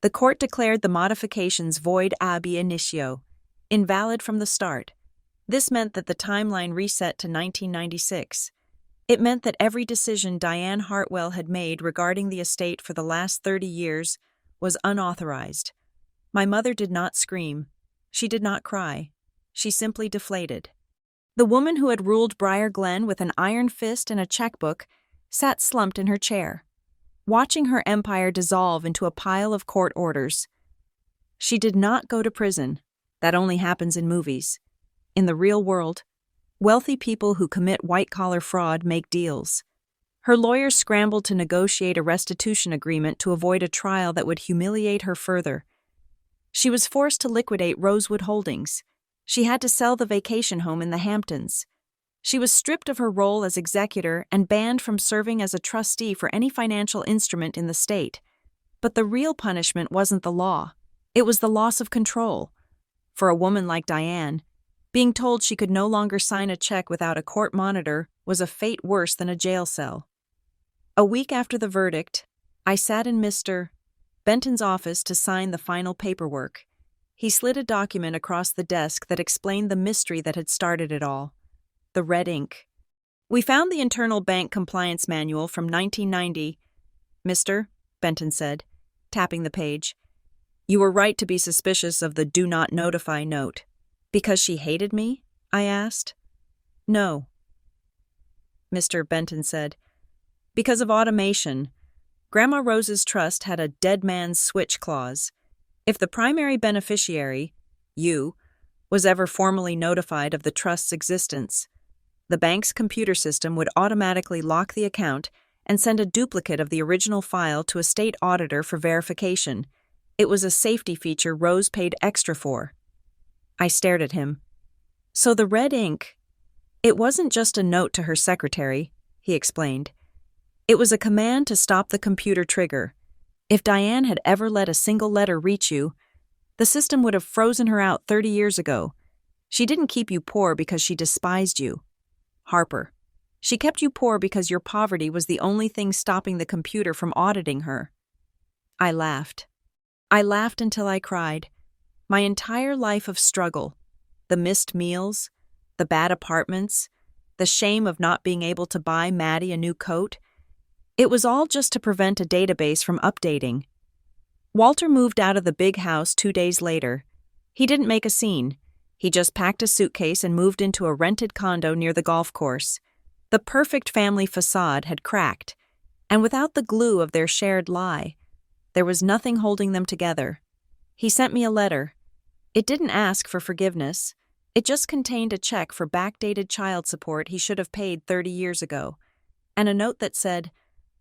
[SPEAKER 1] The court declared the modifications void ab initio, invalid from the start. This meant that the timeline reset to 1996. It meant that every decision Diane Hartwell had made regarding the estate for the last 30 years was unauthorized. My mother did not scream. She did not cry. She simply deflated. The woman who had ruled Briar Glen with an iron fist and a checkbook sat slumped in her chair, watching her empire dissolve into a pile of court orders. She did not go to prison. That only happens in movies. In the real world, wealthy people who commit white-collar fraud make deals. Her lawyers scrambled to negotiate a restitution agreement to avoid a trial that would humiliate her further. She was forced to liquidate Rosewood Holdings. She had to sell the vacation home in the Hamptons. She was stripped of her role as executor and banned from serving as a trustee for any financial instrument in the state. But the real punishment wasn't the law. It was the loss of control. For a woman like Diane, being told she could no longer sign a check without a court monitor was a fate worse than a jail cell. A week after the verdict, I sat in Mr. Benton's office to sign the final paperwork. He slid a document across the desk that explained the mystery that had started it all. The red ink. "We found the internal bank compliance manual from 1990. Mr. Benton said, tapping the page. "You were right to be suspicious of the do not notify note." "Because she hated me?" I asked. "No," Mr. Benton said. "Because of automation. Grandma Rose's trust had a dead man's switch clause. If the primary beneficiary, you, was ever formally notified of the trust's existence, the bank's computer system would automatically lock the account and send a duplicate of the original file to a state auditor for verification. It was a safety feature Rose paid extra for." I stared at him. "So the red ink, it wasn't just a note to her secretary," he explained. "It was a command to stop the computer trigger. If Diane had ever let a single letter reach you, the system would have frozen her out 30 years ago. She didn't keep you poor because she despised you, Harper. She kept you poor because your poverty was the only thing stopping the computer from auditing her." I laughed. I laughed until I cried. My entire life of struggle, the missed meals, the bad apartments, the shame of not being able to buy Maddie a new coat, it was all just to prevent a database from updating. Walter moved out of the big house 2 days later. He didn't make a scene. He just packed a suitcase and moved into a rented condo near the golf course. The perfect family facade had cracked, and without the glue of their shared lie, there was nothing holding them together. He sent me a letter. It didn't ask for forgiveness. It just contained a check for backdated child support he should have paid 30 years ago, and a note that said,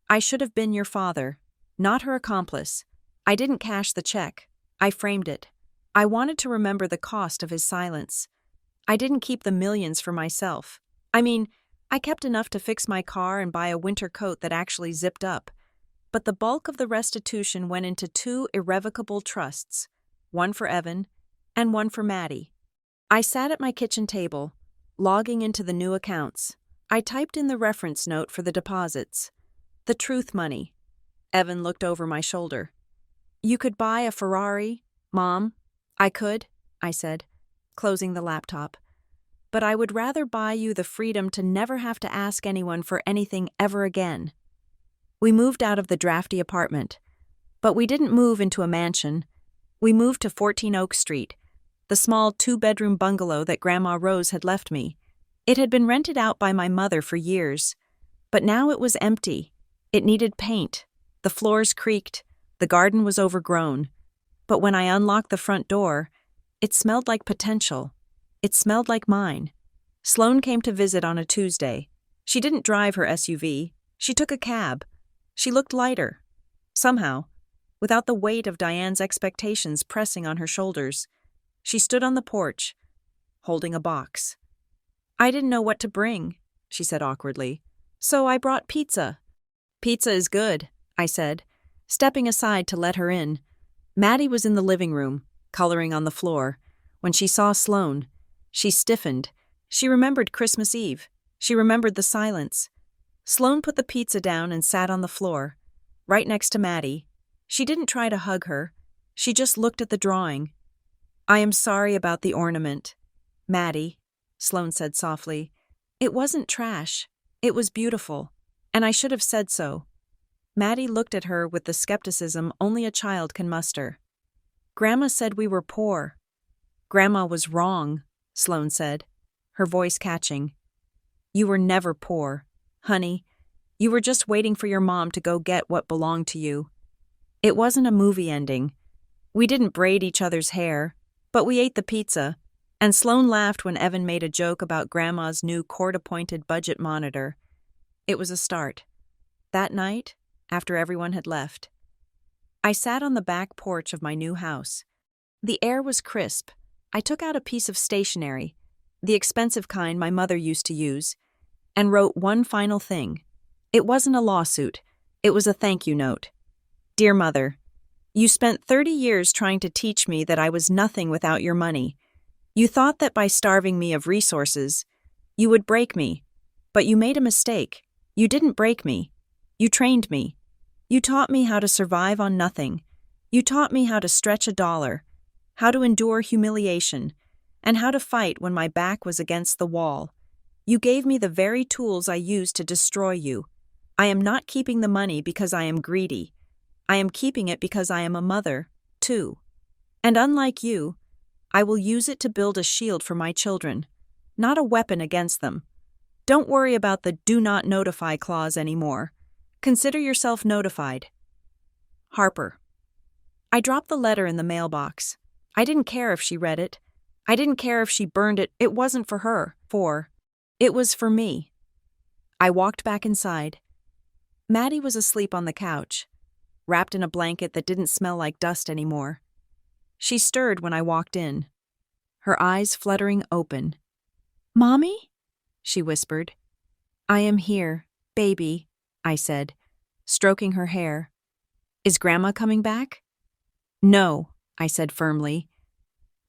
[SPEAKER 1] "I should have been your father, not her accomplice. I didn't cash the check. I framed it. I wanted to remember the cost of his silence. I didn't keep the millions for myself. I kept enough to fix my car and buy a winter coat that actually zipped up. But the bulk of the restitution went into 2 irrevocable trusts, one for Evan and one for Maddie. I sat at my kitchen table, logging into the new accounts. I typed in the reference note for the deposits. The truth money. Evan looked over my shoulder. "You could buy a Ferrari, Mom." "I could," I said, closing the laptop. "But I would rather buy you the freedom to never have to ask anyone for anything ever again." We moved out of the drafty apartment. But we didn't move into a mansion. We moved to 14 Oak Street, the small 2-bedroom bungalow that Grandma Rose had left me. It had been rented out by my mother for years, but now it was empty. It needed paint. The floors creaked. The garden was overgrown. But when I unlocked the front door, it smelled like potential. It smelled like mine. Sloane came to visit on a Tuesday. She didn't drive her SUV. She took a cab. She looked lighter. Somehow, without the weight of Diane's expectations pressing on her shoulders. She stood on the porch, holding a box. "I didn't know what to bring," she said awkwardly, "so I brought pizza." "Pizza is good," I said, stepping aside to let her in. Maddie was in the living room, coloring on the floor. When she saw Sloane, she stiffened. She remembered Christmas Eve. She remembered the silence. Sloane put the pizza down and sat on the floor, right next to Maddie. She didn't try to hug her. She just looked at the drawing. "I am sorry about the ornament, Maddie," Sloane said softly. "It wasn't trash. It was beautiful, and I should have said so." Maddie looked at her with the skepticism only a child can muster. "Grandma said we were poor." "Grandma was wrong," Sloane said, her voice catching. "You were never poor, honey. You were just waiting for your mom to go get what belonged to you. It wasn't a movie ending. We didn't braid each other's hair, but we ate the pizza." And Sloane laughed when Evan made a joke about Grandma's new court-appointed budget monitor. It was a start. That night, after everyone had left, I sat on the back porch of my new house. The air was crisp. I took out a piece of stationery, the expensive kind my mother used to use, and wrote one final thing. It wasn't a lawsuit. It was a thank you note. "Dear Mother, you spent 30 years trying to teach me that I was nothing without your money. You thought that by starving me of resources, you would break me, but you made a mistake. You didn't break me. You trained me. You taught me how to survive on nothing. You taught me how to stretch a dollar, how to endure humiliation, and how to fight when my back was against the wall. You gave me the very tools I used to destroy you. I am not keeping the money because I am greedy. I am keeping it because I am a mother, too. And unlike you, I will use it to build a shield for my children, not a weapon against them. Don't worry about the do not notify clause anymore. Consider yourself notified. Harper." I dropped the letter in the mailbox. I didn't care if she read it. I didn't care if she burned it. It wasn't for her. It was for me. I walked back inside. Maddie was asleep on the couch, wrapped in a blanket that didn't smell like dust anymore. She stirred when I walked in, her eyes fluttering open. "Mommy?" she whispered. "I am here, baby," I said, stroking her hair. "Is Grandma coming back?" "No," I said firmly.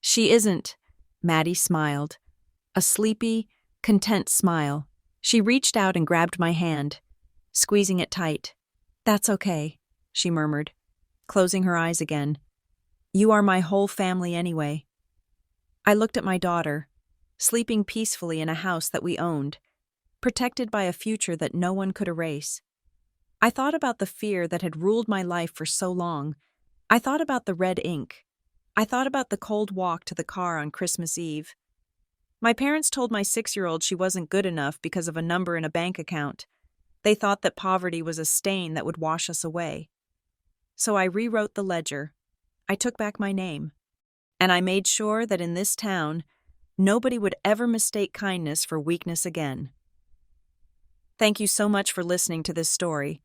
[SPEAKER 1] "She isn't," Maddie smiled. A sleepy, content smile. She reached out and grabbed my hand, squeezing it tight. "That's okay," she murmured, closing her eyes again. "You are my whole family anyway." I looked at my daughter, sleeping peacefully in a house that we owned, protected by a future that no one could erase. I thought about the fear that had ruled my life for so long. I thought about the red ink. I thought about the cold walk to the car on Christmas Eve. My parents told my 6-year-old she wasn't good enough because of a number in a bank account. They thought that poverty was a stain that would wash us away. So I rewrote the ledger. I took back my name. And I made sure that in this town, nobody would ever mistake kindness for weakness again. Thank you so much for listening to this story.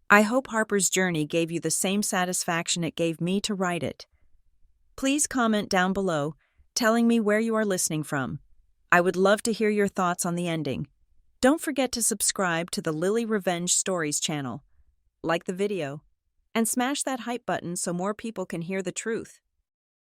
[SPEAKER 1] I hope Harper's journey gave you the same satisfaction it gave me to write it. Please comment down below, telling me where you are listening from. I would love to hear your thoughts on the ending. Don't forget to subscribe to the Lily Revenge Stories channel, like the video, and smash that hype button so more people can hear the truth.